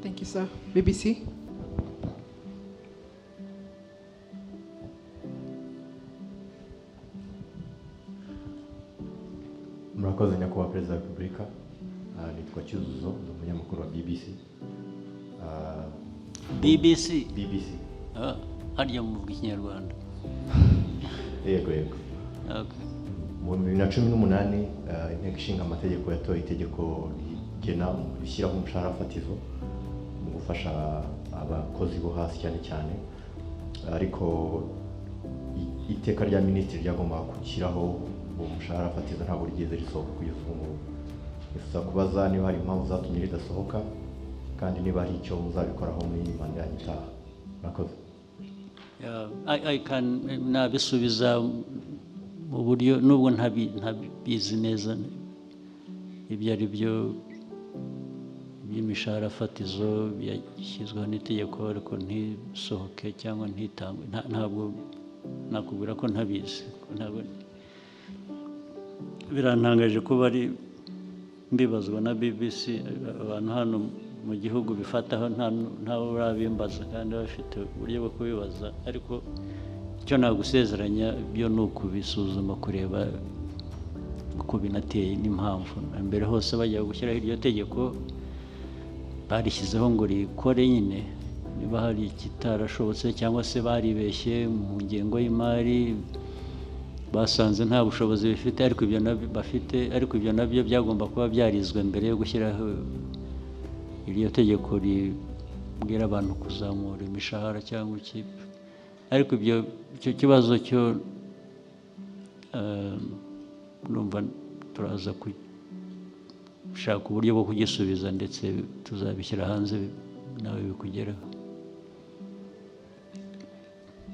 Thank you, sir. BBC. Murakoze nyakubahwa Perezida wa Repubulika. Nitwa Cyuzuzo, ndi umunyamakuru wa BBC. BBC? Harya muvuga Ikinyarwanda? Yego. Okay. Mu 2018 inteko ishinga amategeko yatoye itegeko rigena rishyiraho umushahara fatizo mu gufasha abakozi bo hasi cyane, ariko iteka rya minisitiri ryagomba gushyiraho uwo mushahara fatizo ntabwo rigeze risohoka kugeza ubu. Nifuza kubaza niba hari impamvu zatumye ridasohoka kandi niba hari icyo muzabikoraho muri manda yanyu itaha. Murakoze. I can nabisubiza mu buryo nubwo ntabizi neza ibyo ari byo by'imishahara fatizo byashyizweho n'itegeko ariko ntisohoke cyangwa ntitangwe. Ntabwo nakubwira ko ntabizi. Birantangaje ko bari mbibazwa na BBC, abantu hano mu gihugu bifataho ntawe urabimbaza kandi bafite uburyo bwo kubibaza, ariko icyo nagusezeranya byo ni ukubisuzuma kureba uko binateye n'impamvu. Mbere hose bajya gushyiraho iryo tegeko barishyizeho ngo rikore nyine, niba hari ikitarashobotse cyangwa se baribeshye mu ngengo y'imari basanze nta bushobozi bifite, ariko ibyo nabyo bafite, ariko ibyo nabyo byagomba kuba byarizwe mbere yo gushyiraho iryo tegeko ribwira abantu kuzamura imishahara cyangwa iki. Ariko icyo kibazo cyo numva turaza gushaka uburyo bwo kugisubiza ndetse tuzabishyira hanze nawe bikugeraho.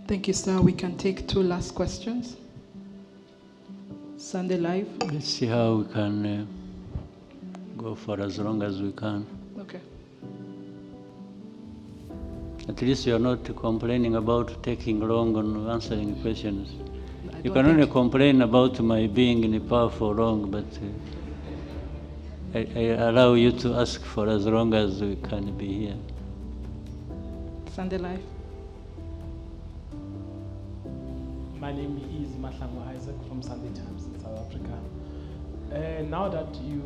Thank you, sir. We can take 2 last questions. Sunday Live. Let's see how we can go for as long as we can. Okay. At least you are not complaining about taking long on answering questions. You can only complain about my being in power for long, but I allow you to ask for as long as we can be here. Sunday Live. My name is Mahlangu Isaac from Sunday Times in South Africa. Now that you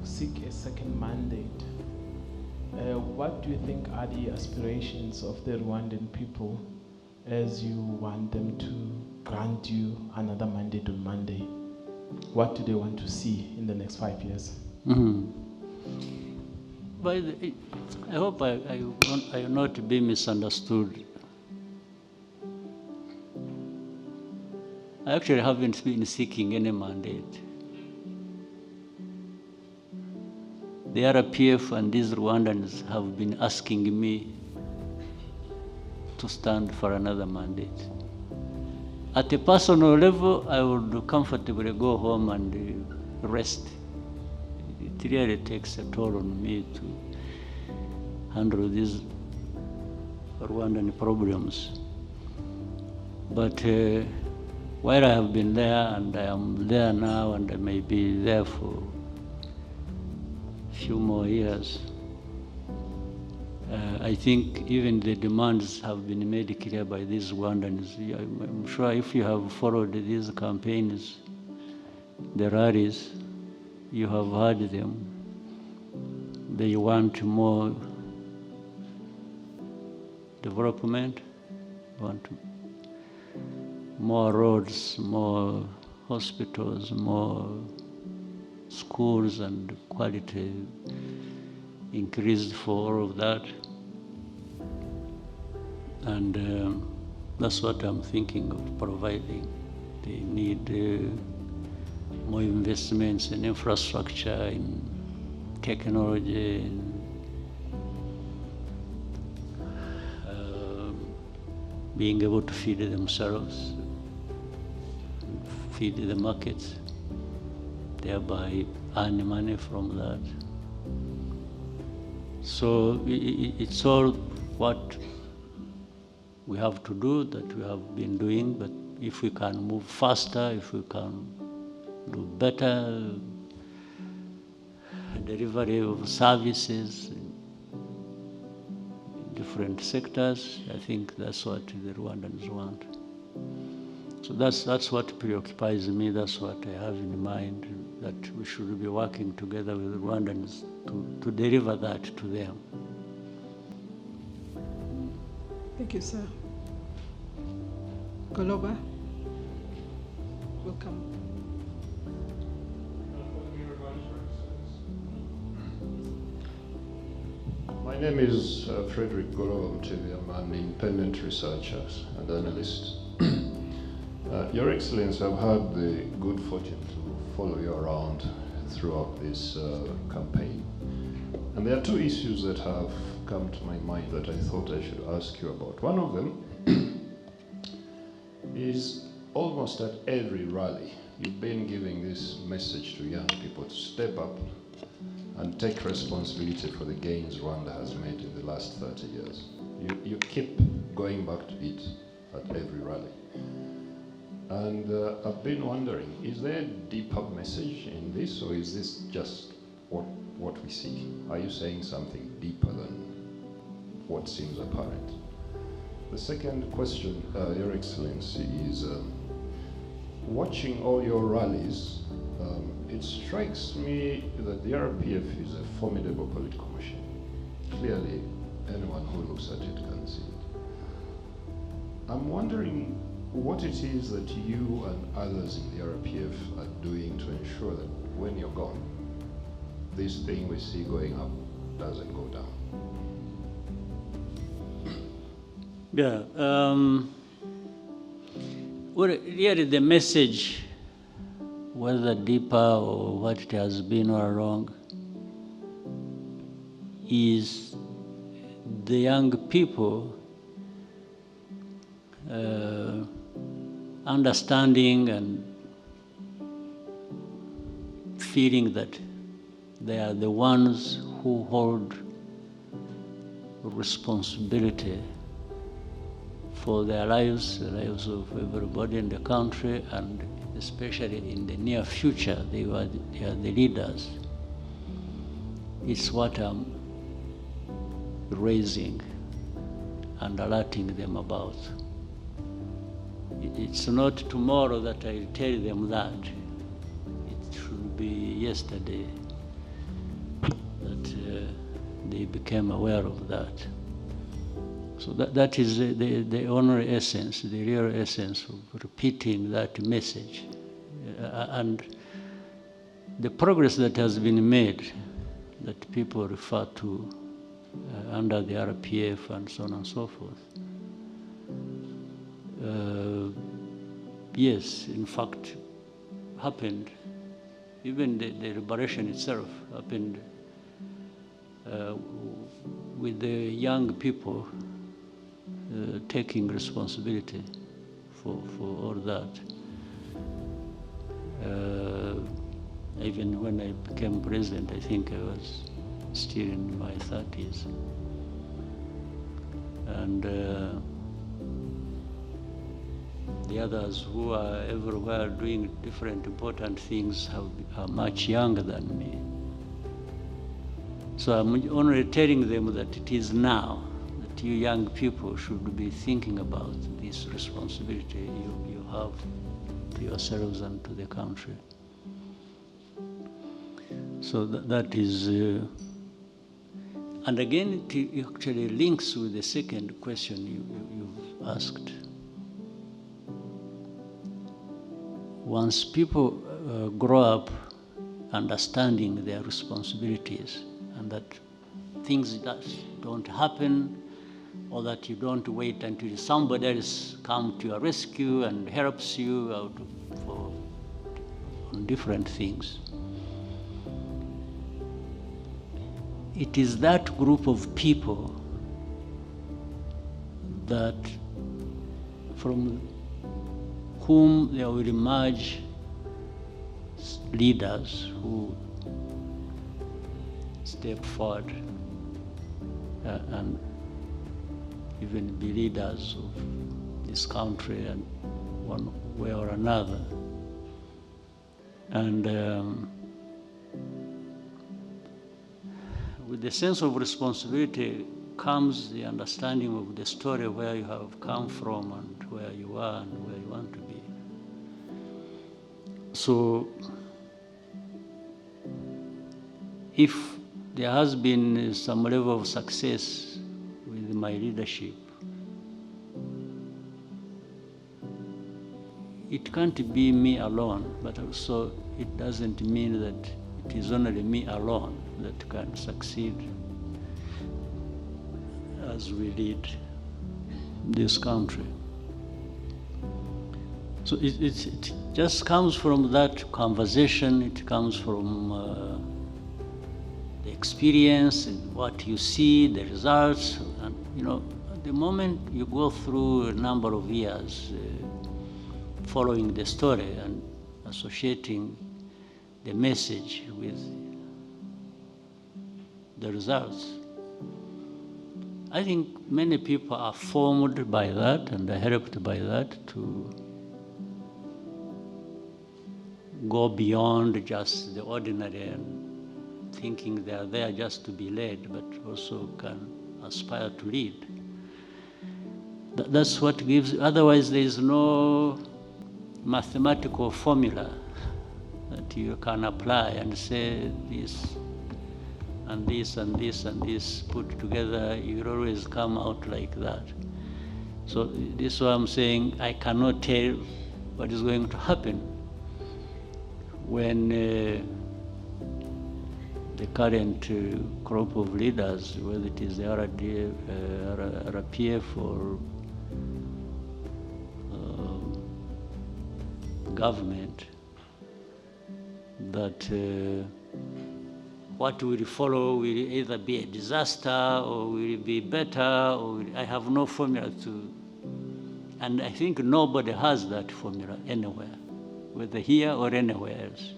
seek a second mandate, what do you think are the aspirations of the Rwandan people as you want them to grant you another mandate on Monday? What do they want to see in the next 5 years? I hope I will not be misunderstood. I actually haven't been seeking any mandate. The RPF and these Rwandans have been asking me to stand for another mandate. At a personal level, I would comfortably go home and rest. It really takes a toll on me to handle these Rwandan problems. But while I have been there, and I am there now, and I may be there for a few more years, I think even the demands have been made clear by these Rwandans. I'm sure if you have followed these campaigns, the rallies, you have heard them. They want more development, want more roads, more hospitals, more schools, and quality increased for all of that. And that's what I'm thinking of providing. They need more investments in infrastructure, in technology, in being able to feed themselves, feed the markets, thereby earn money from that. So it's all what we have to do that we have been doing, but if we can move faster, if we can do better delivery of services in different sectors, I think that's what the Rwandans want. So that's what preoccupies me, that's what I have in mind, that we should be working together with the Rwandans to deliver that to them. Thank you, sir. Goloba, welcome. My name is Frederick Goloba. I'm an independent researcher and analyst. Your Excellency, I've had the good fortune to follow you around throughout this campaign. And there are two issues that have come to my mind that I thought I should ask you about. One of them is almost at every rally, you've been giving this message to young people to step up and take responsibility for the gains Rwanda has made in the last 30 years. You keep going back to it at every rally. And I've been wondering, is there a deeper message in this, or is this just what we see? Are you saying something deeper than what seems apparent? The second question, Your Excellency, is watching all your rallies, it strikes me that the RPF is a formidable political machine. Clearly, anyone who looks at it can see it. I'm wondering what it is that you and others in the RPF are doing to ensure that when you're gone, this thing we see going up doesn't go down. Yeah, well, really the message, whether deeper or what it has been all along, is the young people understanding and feeling that they are the ones who hold responsibility for their lives, the lives of everybody in the country, and especially in the near future, they are the leaders. It's what I'm raising and alerting them about. It's not tomorrow that I tell them that. It should be yesterday that they became aware of that. So that is the only essence, the real essence of repeating that message. And the progress that has been made, that people refer to under the RPF and so on and so forth. Yes, in fact, happened. Even the liberation itself happened with the young people taking responsibility for all that. Even when I became president, I think I was still in my 30s. And the others who are everywhere doing different important things are much younger than me. So I'm only telling them that it is now that you young people should be thinking about this responsibility you have to yourselves and to the country. So that is, and again, it actually links with the second question you've asked. Once people grow up understanding their responsibilities and that things that don't happen, or that you don't wait until somebody else comes to your rescue and helps you out on different things. It is that group of people that from whom there will emerge leaders who step forward and even be leaders of this country in one way or another. And with the sense of responsibility comes the understanding of the story, where you have come from and where you are and where you want to be. So if there has been some level of success with my leadership, it can't be me alone, but also it doesn't mean that it is only me alone that can succeed as we lead this country. So it just comes from that conversation, it comes from the experience, what you see, the results, and you know, at the moment you go through a number of years following the story and associating the message with the results. I think many people are formed by that and are helped by that to go beyond just the ordinary and thinking they are there just to be led, but also can aspire to lead. That's what gives, otherwise there is no mathematical formula that you can apply and say this and this and this and this put together, you will always come out like that. So this is why I'm saying I cannot tell what is going to happen when the current crop of leaders, whether it is the RPF or government, that what will follow will either be a disaster or will be better, or I have no formula to, and I think nobody has that formula anywhere, whether here or anywhere else.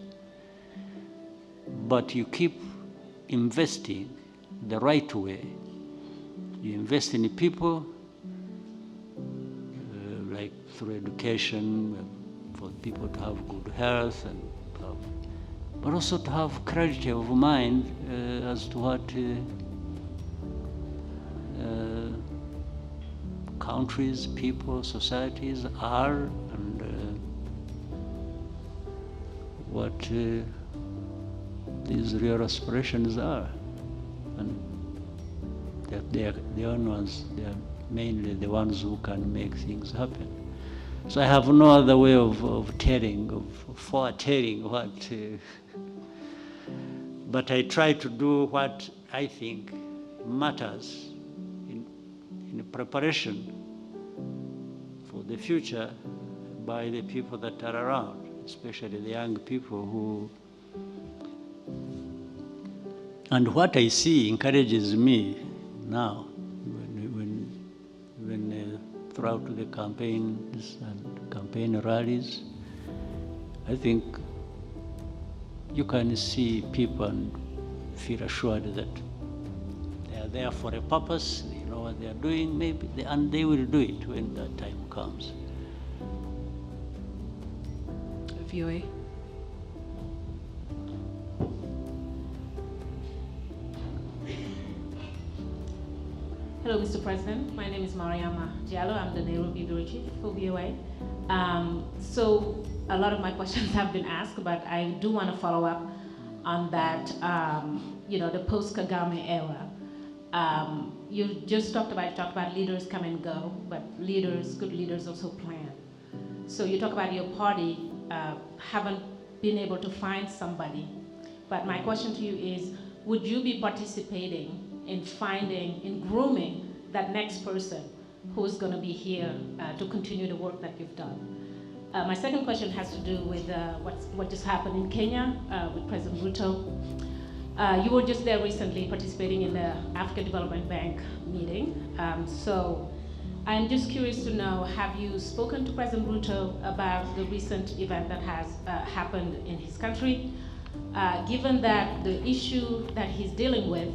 But you keep investing the right way. You invest in people, like through education, for people to have good health, and but also to have clarity of mind as to what countries, people, societies are, and what these real aspirations are. And they are the only ones, they are mainly the ones who can make things happen. So I have no other way of telling, of foretelling what, but I try to do what I think matters in preparation for the future by the people that are around, especially the young people who, and what I see encourages me now, when throughout the campaigns and campaign rallies, I think you can see people and feel assured that they are there for a purpose, they know what they are doing, maybe, and they will do it when that time comes. VOA. Hello, Mr. President. My name is Mariama Diallo. I'm the Nairobi Bureau Chief for VOA. So a lot of my questions have been asked, but I do want to follow up on that, the post-Kagame era. You just talked about leaders come and go, but good leaders also plan. So you talk about your party haven't been able to find somebody, but my question to you is, would you be participating in grooming that next person who's going to be here to continue the work that you've done? My second question has to do with what just happened in Kenya with President Ruto. You were just there recently participating in the African Development Bank meeting. So I'm just curious to know, have you spoken to President Ruto about the recent event that has happened in his country? Given that the issue that he's dealing with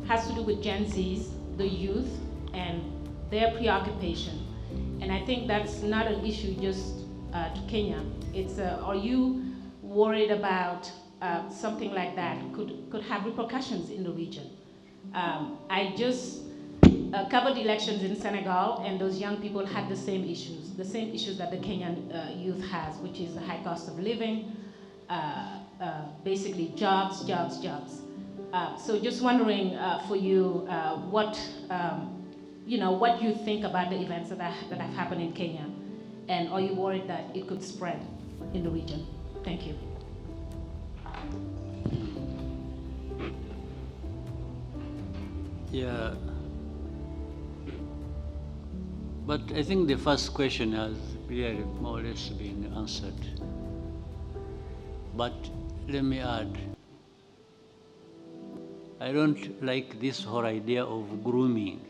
has to do with Gen Zs, the youth, and their preoccupation. And I think that's not an issue just to Kenya. It's, are you worried about something like that could have repercussions in the region? I just covered elections in Senegal, and those young people had the same issues that the Kenyan youth has, which is the high cost of living, basically jobs. So just wondering for you what you think about the events that have happened in Kenya, and are you worried that it could spread in the region? Thank you. Yeah, but I think the first question has really more or less been answered. But let me add, I don't like this whole idea of grooming.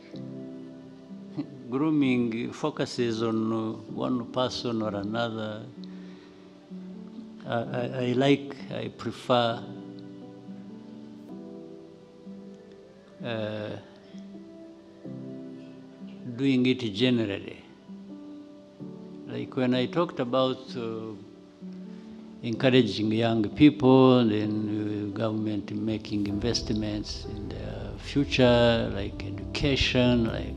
Grooming focuses on one person or another. I prefer doing it generally. Like when I talked about encouraging young people, then government making investments in their future, like education, like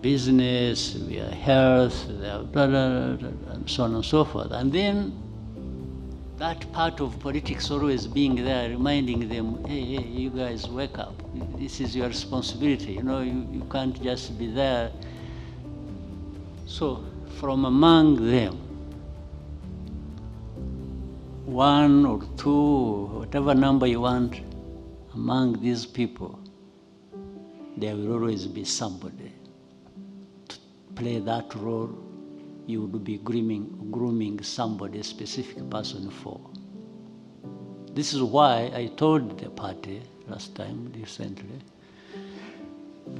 business, their health, their blah, blah, blah, and so on and so forth. And then that part of politics always being there, reminding them, hey, you guys wake up. This is your responsibility. You can't just be there. So from among them, one or two, whatever number you want, among these people, there will always be somebody to play that role. You would be grooming somebody, a specific person for. This is why I told the party last time, recently,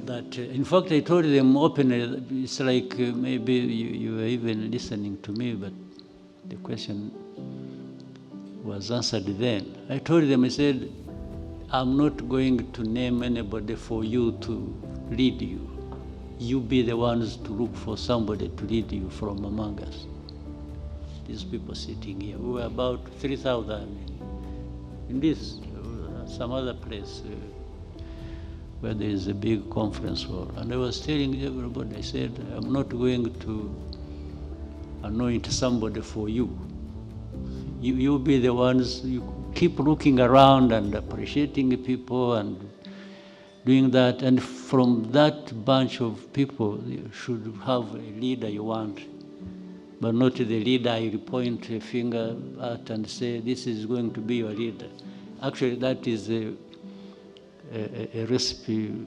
that, in fact, I told them openly, it's like maybe you were even listening to me, but the question was answered then. I told them, I said, I'm not going to name anybody for you to lead you. You be the ones to look for somebody to lead you from among us. These people sitting here, we were about 3,000 in this, some other place where there is a big conference hall. And I was telling everybody, I said, I'm not going to anoint somebody for you. You be the ones, you keep looking around and appreciating people and doing that, and from that bunch of people, you should have a leader you want, but not the leader you point a finger at and say, this is going to be your leader. Actually, that is a recipe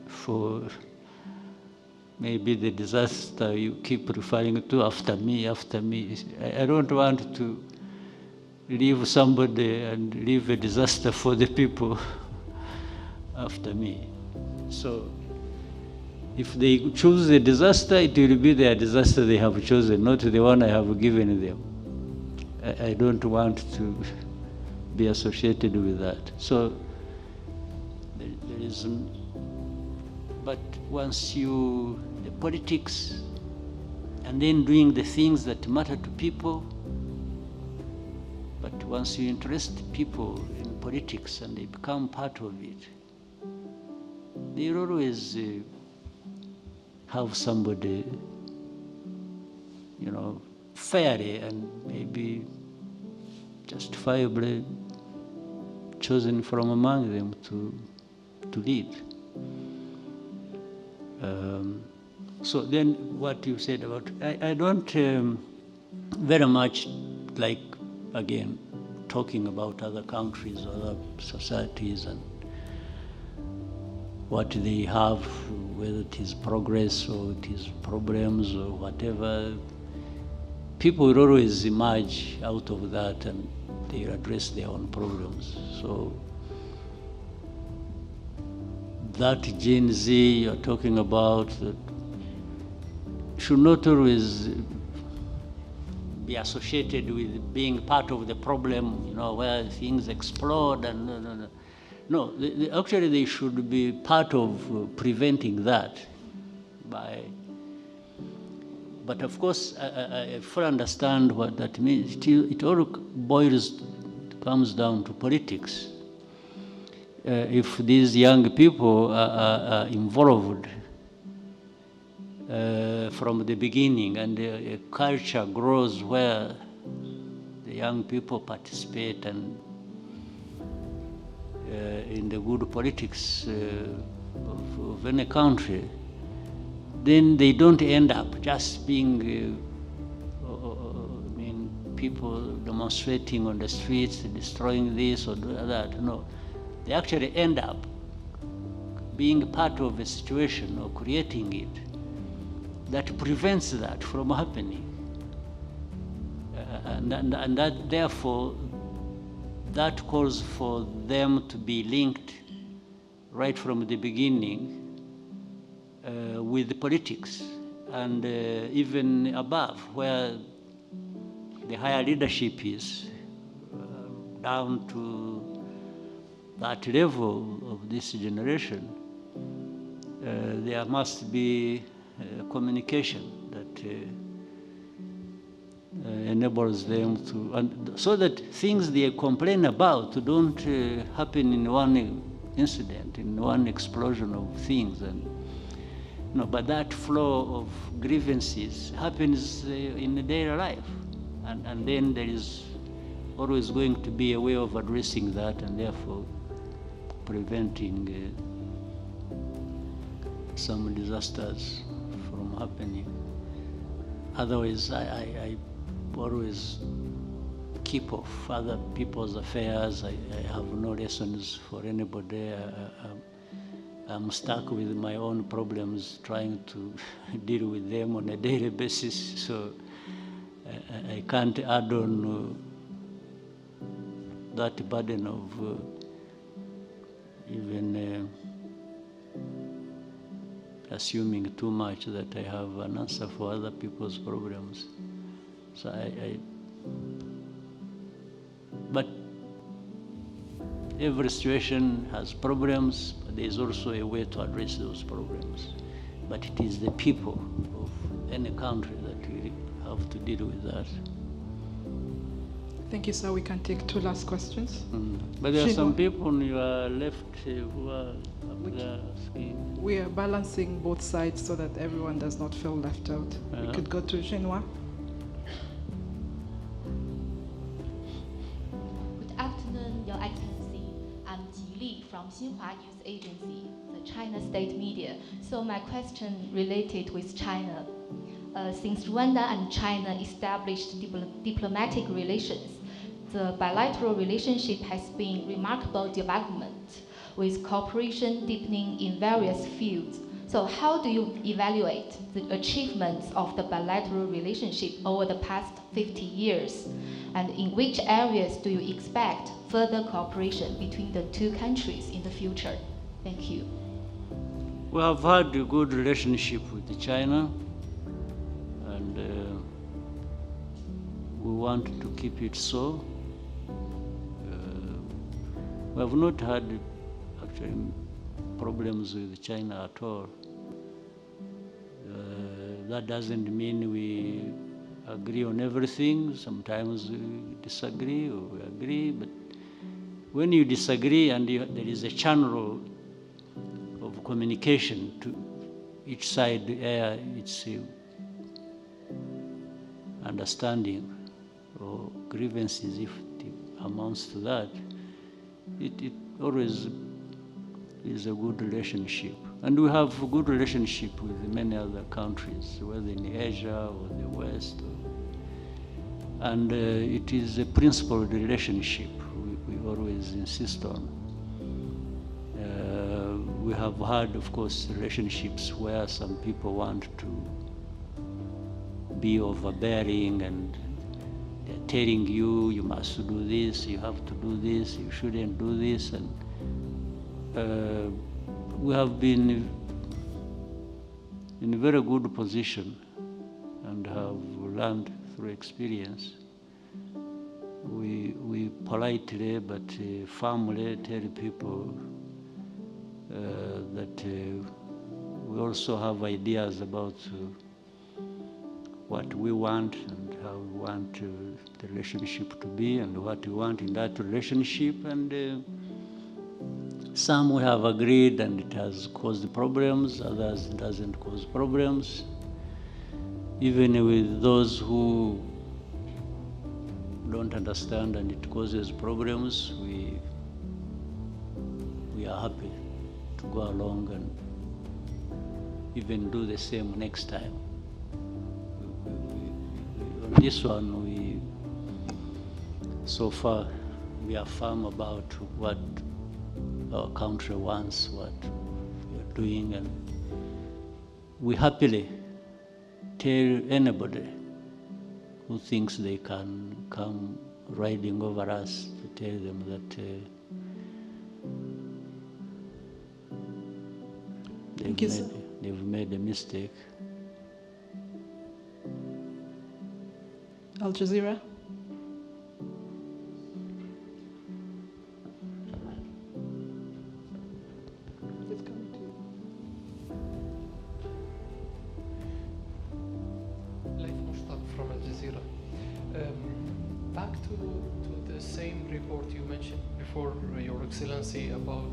for maybe the disaster you keep referring to, after me. I don't want to leave somebody and leave a disaster for the people after me. So if they choose a disaster, it will be their disaster they have chosen, not the one I have given them. I don't want to be associated with that. So there is, but once the politics, and then doing the things that matter to people, but once you interest people in politics and they become part of it, they always have somebody, fairly and maybe justifiably chosen from among them to lead. So then what you said about, I don't very much like, again, talking about other countries, other societies, and what they have, whether it is progress or it is problems or whatever. People will always emerge out of that and they address their own problems. So that Gen Z you're talking about should not always be associated with being part of the problem, you know, where things explode and no. Actually, they should be part of preventing that by. But of course, I fully understand what that means. It all comes down to politics. If these young people are involved from the beginning, and a culture grows where the young people participate and in the good politics of any country, then they don't end up just being people demonstrating on the streets, destroying this or that. No, they actually end up being part of a situation or creating it that prevents that from happening. And that therefore, that calls for them to be linked right from the beginning with the politics, and even above, where the higher leadership is, down to that level of this generation, there must be communication that enables them to, and so that things they complain about don't happen in one incident, in one explosion of things. And no, but that flow of grievances happens in the daily life, and then there is always going to be a way of addressing that, and therefore preventing some disasters from happening. Otherwise, I always keep off other people's affairs. I have no lessons for anybody. I'm stuck with my own problems, trying to deal with them on a daily basis, so I can't add on that burden of even assuming too much that I have an answer for other people's problems. So but every situation has problems, but there is also a way to address those problems. But it is the people of any country that we have to deal with that. Thank you, sir. We can take two last questions. But there are some people on your left who are up there asking. We are balancing both sides so that everyone does not feel left out. We could go to Genoa. Good afternoon, Your Excellency. I'm Ji Li from Xinhua News Agency, the China state media. So my question related with China. Since Rwanda and China established diplomatic relations, the bilateral relationship has been remarkable development, with cooperation deepening in various fields. So how do you evaluate the achievements of the bilateral relationship over the past 50 years? And in which areas do you expect further cooperation between the two countries in the future? Thank you. We have had a good relationship with China, and we want to keep it so. We have not had actually problems with China at all. That doesn't mean we agree on everything. Sometimes we disagree or we agree, but when you disagree and there is a channel of communication to each side, it's understanding or grievances, if it amounts to that, it always is a good relationship. And we have a good relationship with many other countries, whether in Asia or the West. And it is a principled relationship we always insist on. We have had, of course, relationships where some people want to be overbearing and they're telling you, you must do this, you have to do this, you shouldn't do this. And we have been in a very good position and have learned through experience. We politely but firmly tell people that we also have ideas about what we want and how we want the relationship to be and what we want in that relationship. And some we have agreed and it has caused problems, others it doesn't cause problems. Even with those who don't understand and it causes problems, we are happy to go along and even do the same next time. On this one, so far, we are firm about what our country wants, what we are doing, and we happily tell anybody who thinks they can come riding over us to tell them that they've made a mistake. Al Jazeera. From Al Jazeera. Back to the same report you mentioned before, Your Excellency, about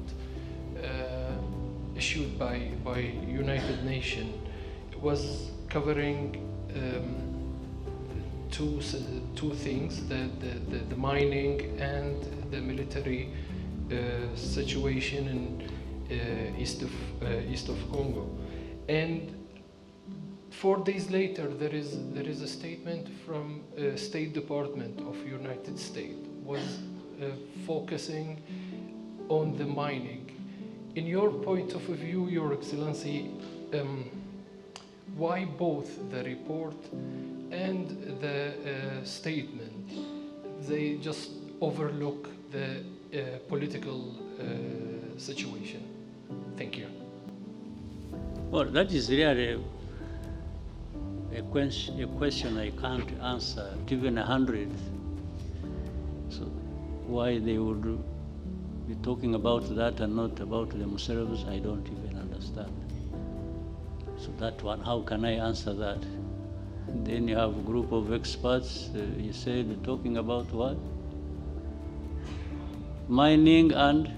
issued by United Nations. It was covering two things: the mining and the military situation in east of Congo. And 4 days later, there is a statement from State Department of United States was focusing on the mining. In your point of view, Your Excellency, why both the report and the statement, they just overlook the political situation? Thank you. Well, that is really a question I can't answer, even 100. So why they would be talking about that and not about themselves, I don't even understand. So that one, how can I answer that? Then you have a group of experts, you said, talking about what? Mining and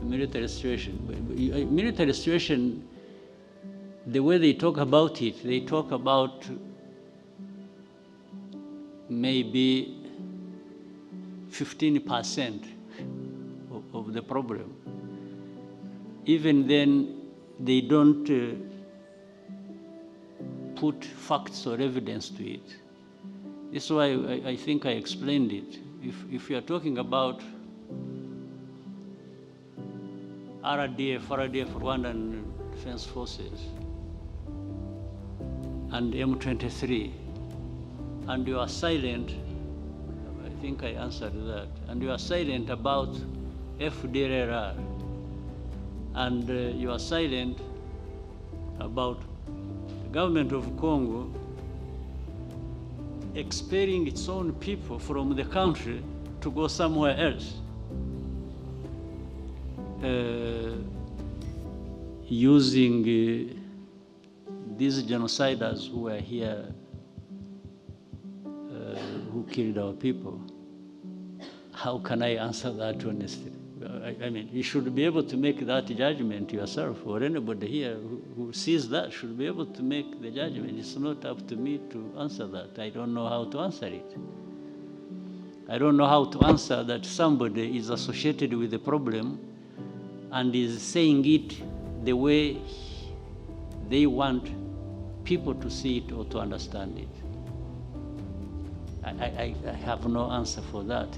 military situation. Military situation, the way they talk about it, they talk about maybe 15% of the problem. Even then, they don't put facts or evidence to it. This is why I think I explained it. If you are talking about RDF, Rwandan Defense Forces, and M23, and you are silent, I think I answered that, and you are silent about FDLR, and you are silent about the government of Congo expelling its own people from the country to go somewhere else, using these genociders who were here, who killed our people. How can I answer that honestly? I mean, you should be able to make that judgment yourself, or anybody here who sees that should be able to make the judgment. It's not up to me to answer that. I don't know how to answer it. I don't know how to answer that somebody is associated with the problem and is saying it the way they want people to see it or to understand it. I have no answer for that.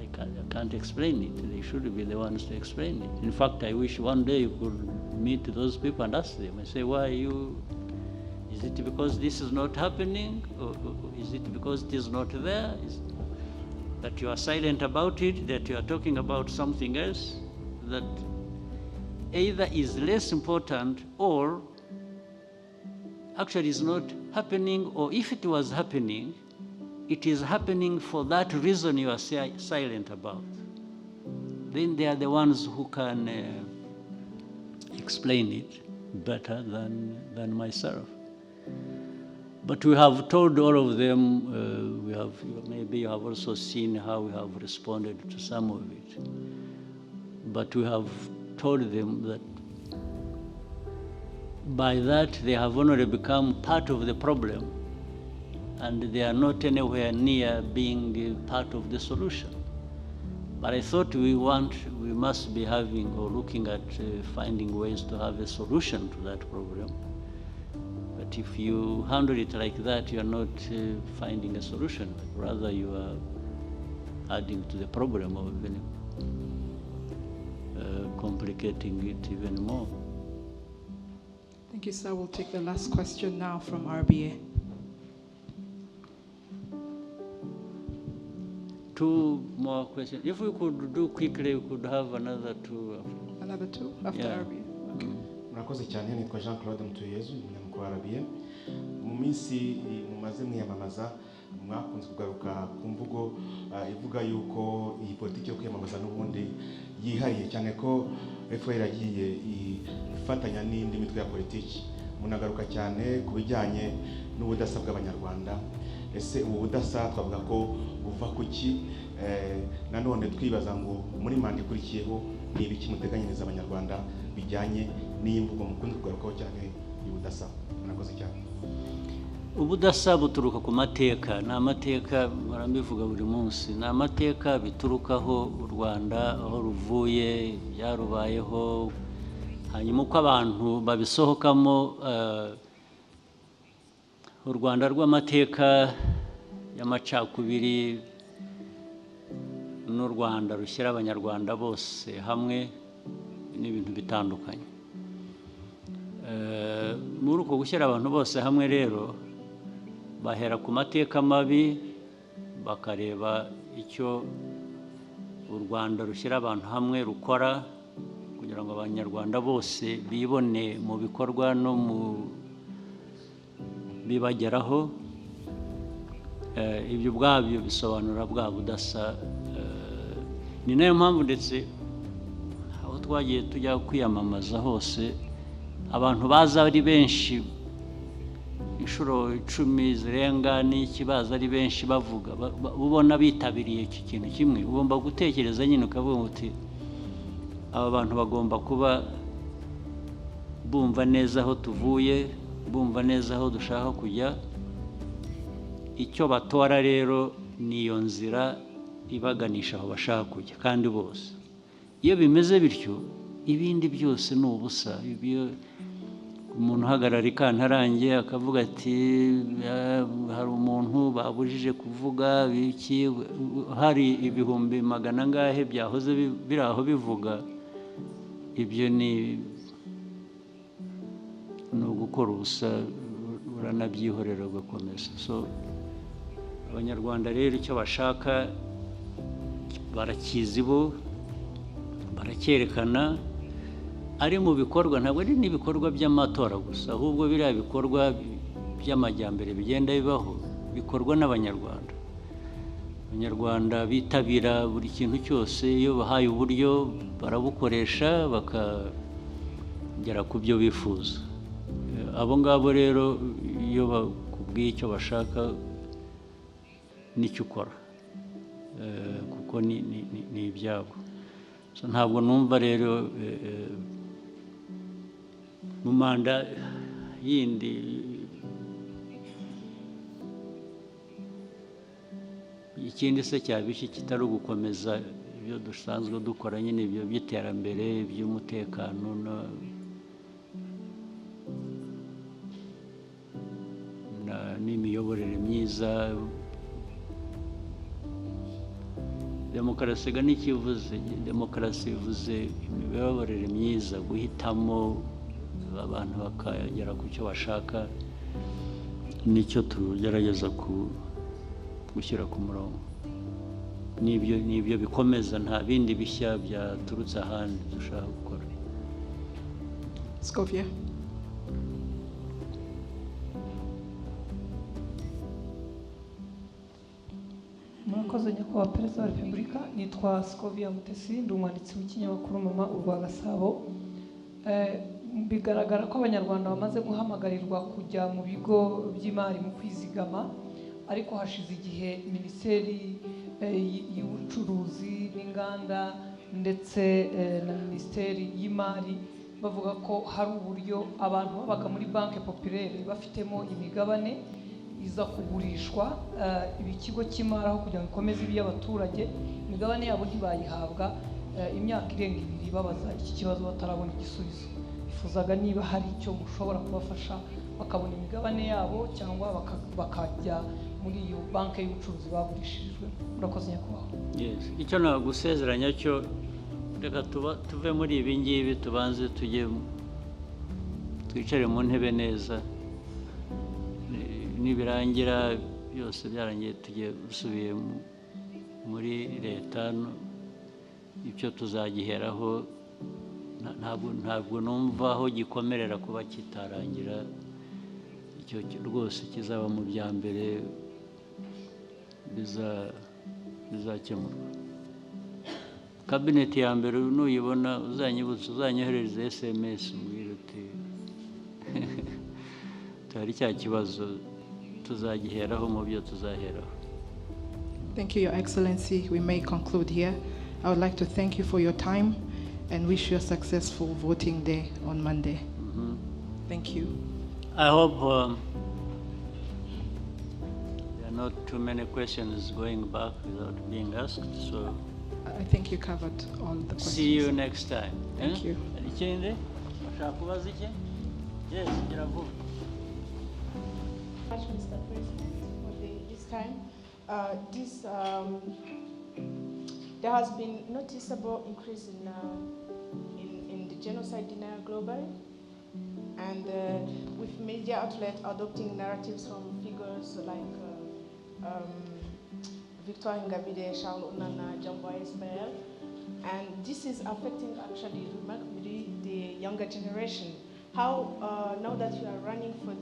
I can't explain it. They should be the ones to explain it. In fact, I wish one day you could meet those people and ask them. I say, why are you, is it because this is not happening? Or is it because it is not there? That you are silent about it, that you are talking about something else? That either is less important or actually is not happening, or if it was happening, it is happening for that reason you are silent about. Then they are the ones who can explain it better than myself. But we have told all of them, maybe you have also seen how we have responded to some of it. But we have told them that by that they have only become part of the problem, and they are not anywhere near being part of the solution. But I thought we must be having or looking at finding ways to have a solution to that problem. But if you handle it like that, you are not finding a solution. Rather, you are adding to the problem or even complicating it even more. Thank you, sir. We'll take the last question now from RBA. Two more questions. If we could do quickly, we could have another two. Another two after RBA? Okay. Murakoze cyane, nitwa Jean Claude Mutuyezu, umunyamakuru wa RBA. Mu minsi mumaze mwiyamamaza mwakunze kugaruka ku mvugo ivuga yuko iyi politiki yo kwiyamamaza n'ubundi yihariye cyane ko FPR yagiye ifatanya n'indi mitwe ya politiki. Munagaruka cyane ku bijyanye n'ubudasa bw'abanyarwanda. Ese ubu budasa twavuga ko buva kuki? Nanone twibaza ngo muri manda ikurikiyeho ni ibiki muteganyiriza abanyarwanda bijyanye n'imvugo mukunze kugarukaho cyane y'ubudasa? Murakoze cyane. Ubudasa buturuka ku mateka. Ni amateka barambivuga buri munsi. Ni amateka biturukaho u Rwanda aho ruvuye, byarubayeho, hanyuma uko abantu babisohokamo. U Rwanda rw'amateka y'amacakubiri n'u Rwanda rushyira abanyarwanda bose hamwe n'ibintu bitandukanye. Muri uko gushyira abantu bose hamwe rero, bahera ku mateka mabi bakareba icyo u Rwanda rushyira abantu hamwe rukora kugira ngo abanyarwanda bose bibone mu bikorwa no mu bibageraho. Ibyo ubwabyo bisobanura bwa budasa. Ni nayo mpamvu ndetse aho twagiye tujya kwiyamamaza hose abantu baza ari benshi, inshuro 10 zirenga n'iki, baza ari benshi bavuga, ubona bitabiriye iki kintu kimwe. Ugomba gutekereza nyine ukavuga uti aba bantu bagomba kuba bumva neza aho tuvuye, bumva neza aho dushaka kujya. Icyo batora rero niyo nzira ibaganisha aho bashaka kujya, kandi bose. Iyo bimeze bityo, ibindi byose ni ubusa. Umuntu uhagarara ikantarange akavuga ati hari umuntu babujije kuvuga biki, hari ibihumbi magana ngahe byahoze biri aho bivuga, ibyo ni ugukora ubusa, uranabyihorera ugakomeza. So abanyarwanda rero icyo bashaka barakizi, bo baracyerekana ari mu bikorwa. Ntabwo ari n'ibikorwa by'amatora gusa, ahubwo biriya bikorwa by'amajyambere bigenda bibaho bikorwa n'abanyarwanda. Abanyarwanda bitabira buri kintu cyose. Iyo bahaye uburyo barabukoresha bakagera ku byo bifuza. Abo ngabo rero iyo bakubwiye icyo bashaka nicyo ukora, kuko ni ibyabo. So ntabwo numva rero mu manda yindi ikindi se cyabishye kitari ugukomeza ibyo dusanzwe dukora nyine, ibyo by'iterambere, by'umutekano n'imiyoborere myiza. Demokarasi n'ikivuze, demokarasi bivuze imiyoborere myiza, guhitamo abantu bakagera ku cyo bashaka. Nicyo tugerageza gushyira ku murongo. N'ibyo bikomeza, nta bindi bishya byaturutse ahandi dushaka gukora. Scovia. murakoze nyakubahwa perezida wa repubulika, nitwa Scovia Mutesi, ndi umwanditsi w'ikinyamakuru Mama urwa Gasabo. Bigaragara ko abanyarwanda bamaze guhamagarirwa kujya mu bigo by'imari mu kwizigama, ariko hashize igihe minisiteri y'ubucuruzi n'inganda ndetse na minisiteri y'imari bavuga ko hari uburyo abantu babaga muri banki populaire bafitemo imigabane iza kugurishwa ikigo cy'imari aho kugira ngo ikomeze iby'abaturage, imigabane yabo ntibayihabwa imyaka irenga 2 babaza iki kibazo batarabona igisubizo. Bifuzaga niba hari icyo mushobora kubafasha bakabona imigabane yabo cyangwa bakajya muri iyo banki y'ubucuruzi bagurishirijwe. Murakoze nyakubahwa. Yes, icyo nagusezeranya cyo reka tuve muri ibi ngibi tubanze tujye twicare mu ntebe neza, nibirangira byose byarangiye tujye dusubiye muri leta, icyo tuzagiheraho. Ntabwo numva aho gikomerera kuba kitarangira, icyo rwose kizaba mu bya mbere bizakemurwa. Kabineti ya mbere nuyibona uzanyibutsa, uzanyoherereza SMS mbwira uti hari cya kibazo, tuzagiheraho mu byo tuzaheraho. Thank you, Your Excellency. We may conclude here. I would like to thank you for your time and wish you a successful voting day on Monday. Thank you. I hope there are not too many questions going back without being asked, so I think you covered all the questions. See you next time. Thank you. Yes, Mr. President, for this time, there has been noticeable increase in the genocide denial globally, and with media outlets adopting narratives from figures like Victor Ingabire, Charles Onana, unbiased, and this is affecting actually remarkably the younger generation. How, now that you are running for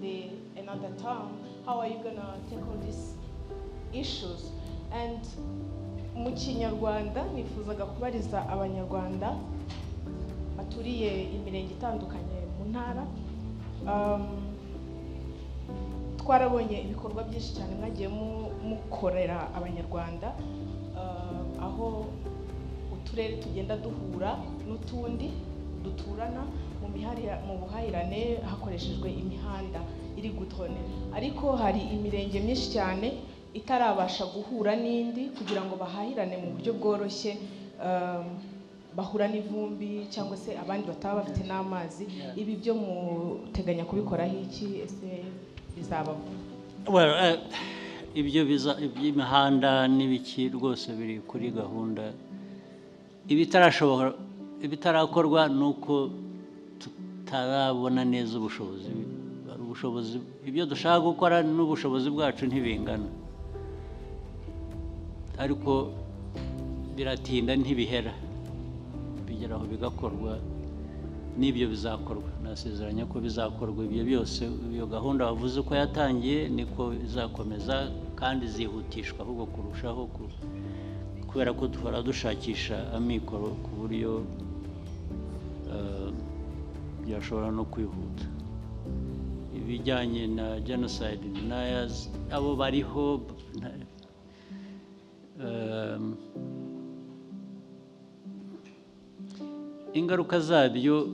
another term, how are you going to tackle these issues? And mu Kinyarwanda nifuzaga kubariza abanyarwanda baturiye imirenge itandukanye mu ntara, twarabonye ibikorwa byinshi cyane mwagiye mukorera abanyarwanda, aho uturere tugenda duhura n'utundi duturana mu buhahirane hakoreshejwe imihanda iri gutone, ariko hari imirenge myinshi cyane itarabasha guhura n'indi kugira ngo bahahirane mu buryo bworoshye, bahura n'ivumbi cyangwa se abandi bataba bafite n'amazi. Ibi byo muteganya kubikoraho iki? Ese bizaba? Well, ibyo by'imihanda n'ibiki rwose biri kuri gahunda. Ibitarakorwa nuko tutarabona neza ubushobozi, ibyo dushaka gukora n'ubushobozi bwacu ntibingana, ariko biratinda ntibihera, bigeraho bigakorwa, n'ibyo bizakorwa. Nasezeranya ko bizakorwa ibyo byose. Iyo gahunda bavuze ko yatangiye niko izakomeza kandi zihutishwa ahubwo kurushaho, kubera ko duhora dushakisha amikoro ku buryo byashobora no kwihuta. Ibijyanye na genocide deniers, abo bariho, ingaruka zabyo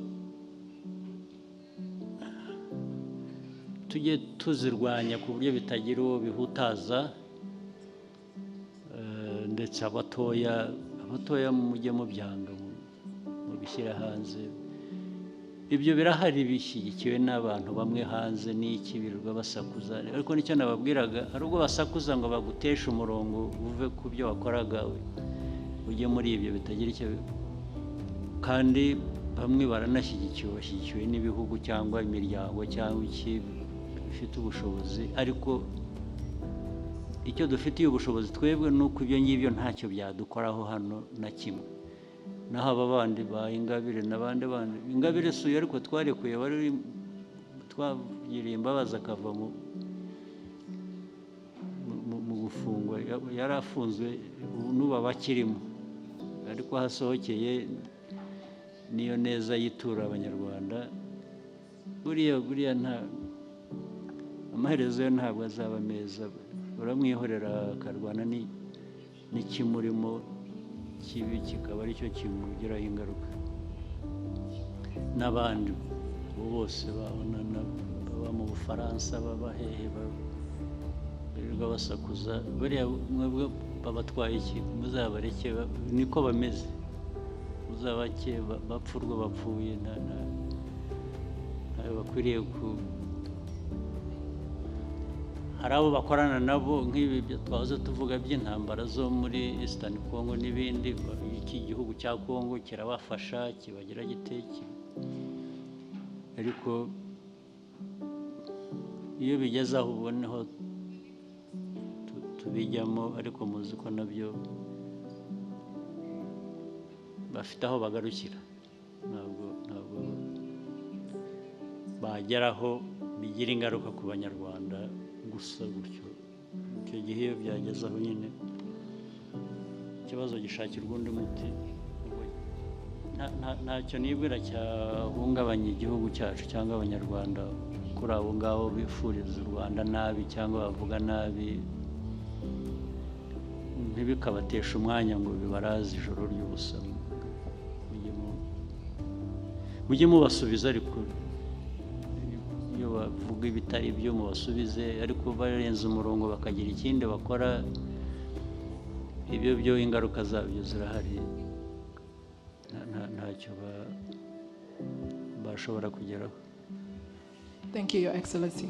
tujye tuzirwanya ku buryo bitagira uwo bihutaza, ndetse abatoya mujye mubyanga mubishyira hanze. Ibyo birahari bishyigikiwe n'abantu bamwe hanze n'ikibirirwa basakuza, ariko nicyo nababwiraga, hari ubwo basakuza ngo baguteshe umurongo uve ku byo wakoraga ujye muri ibyo bitagira icyo, kandi bamwe baranashyigikiwe, bashyigikiwe n'ibihugu cyangwa imiryango cyangwa iki bifite ubushobozi, ariko icyo dufitiye ubushobozi twebwe nuko ibyo ngibyo ntacyo byadukoraho hano na kimwe. naho aba bandi ba Ingabire n'abandi bandi Ingabire suye ariko twarekuye bari twagiriye imbabazi akava mu gufungwa yari afunzwe n'uba bakirimo ariko hasohokeye niyo neza yitura abanyarwanda buriya nta amaherezo yo ntabwo azaba meza uramwihorera akarwana n'ikimurimo kibi kikaba aricyo kimugiraho ingaruka n'abandi bose babonana baba mu Bufaransa baba hehe birirwa basakuza buriya mwebwe babatwaye iki muzabareke niko bameze muzabake bapfa urwo bapfuye ntayo bakwiriye hari abo bakorana nabo nk'ibi twahoze tuvuga by'intambara zo muri Eastern Congo n'ibindi iki gihugu cya Congo kirabafasha kibagira giteki ariko iyo bigeze aho uboneho tubijyamo ariko muzi ko nabyo bafite aho bagarukira ntabwo bageraho bigira ingaruka ku banyarwanda gusa gutyo icyo gihe iyo byageze aho nyine ikibazo gishakirwa undi muti ntacyo nibwira cyahungabanya igihugu cyacu cyangwa abanyarwanda kuri abo ngabo bifuriza u Rwanda nabi cyangwa bavuga nabi ntibikabatesha umwanya ngo bibaraze ijoro ry'ubusa mujye mubasubiza ariko iyo bavuga ibitari byo mubasubize ariko barenze umurongo bakagira ikindi bakora ibyo byo ingaruka zabyo zirahari ntacyo bashobora kugeraho. Thank you, Your Excellency.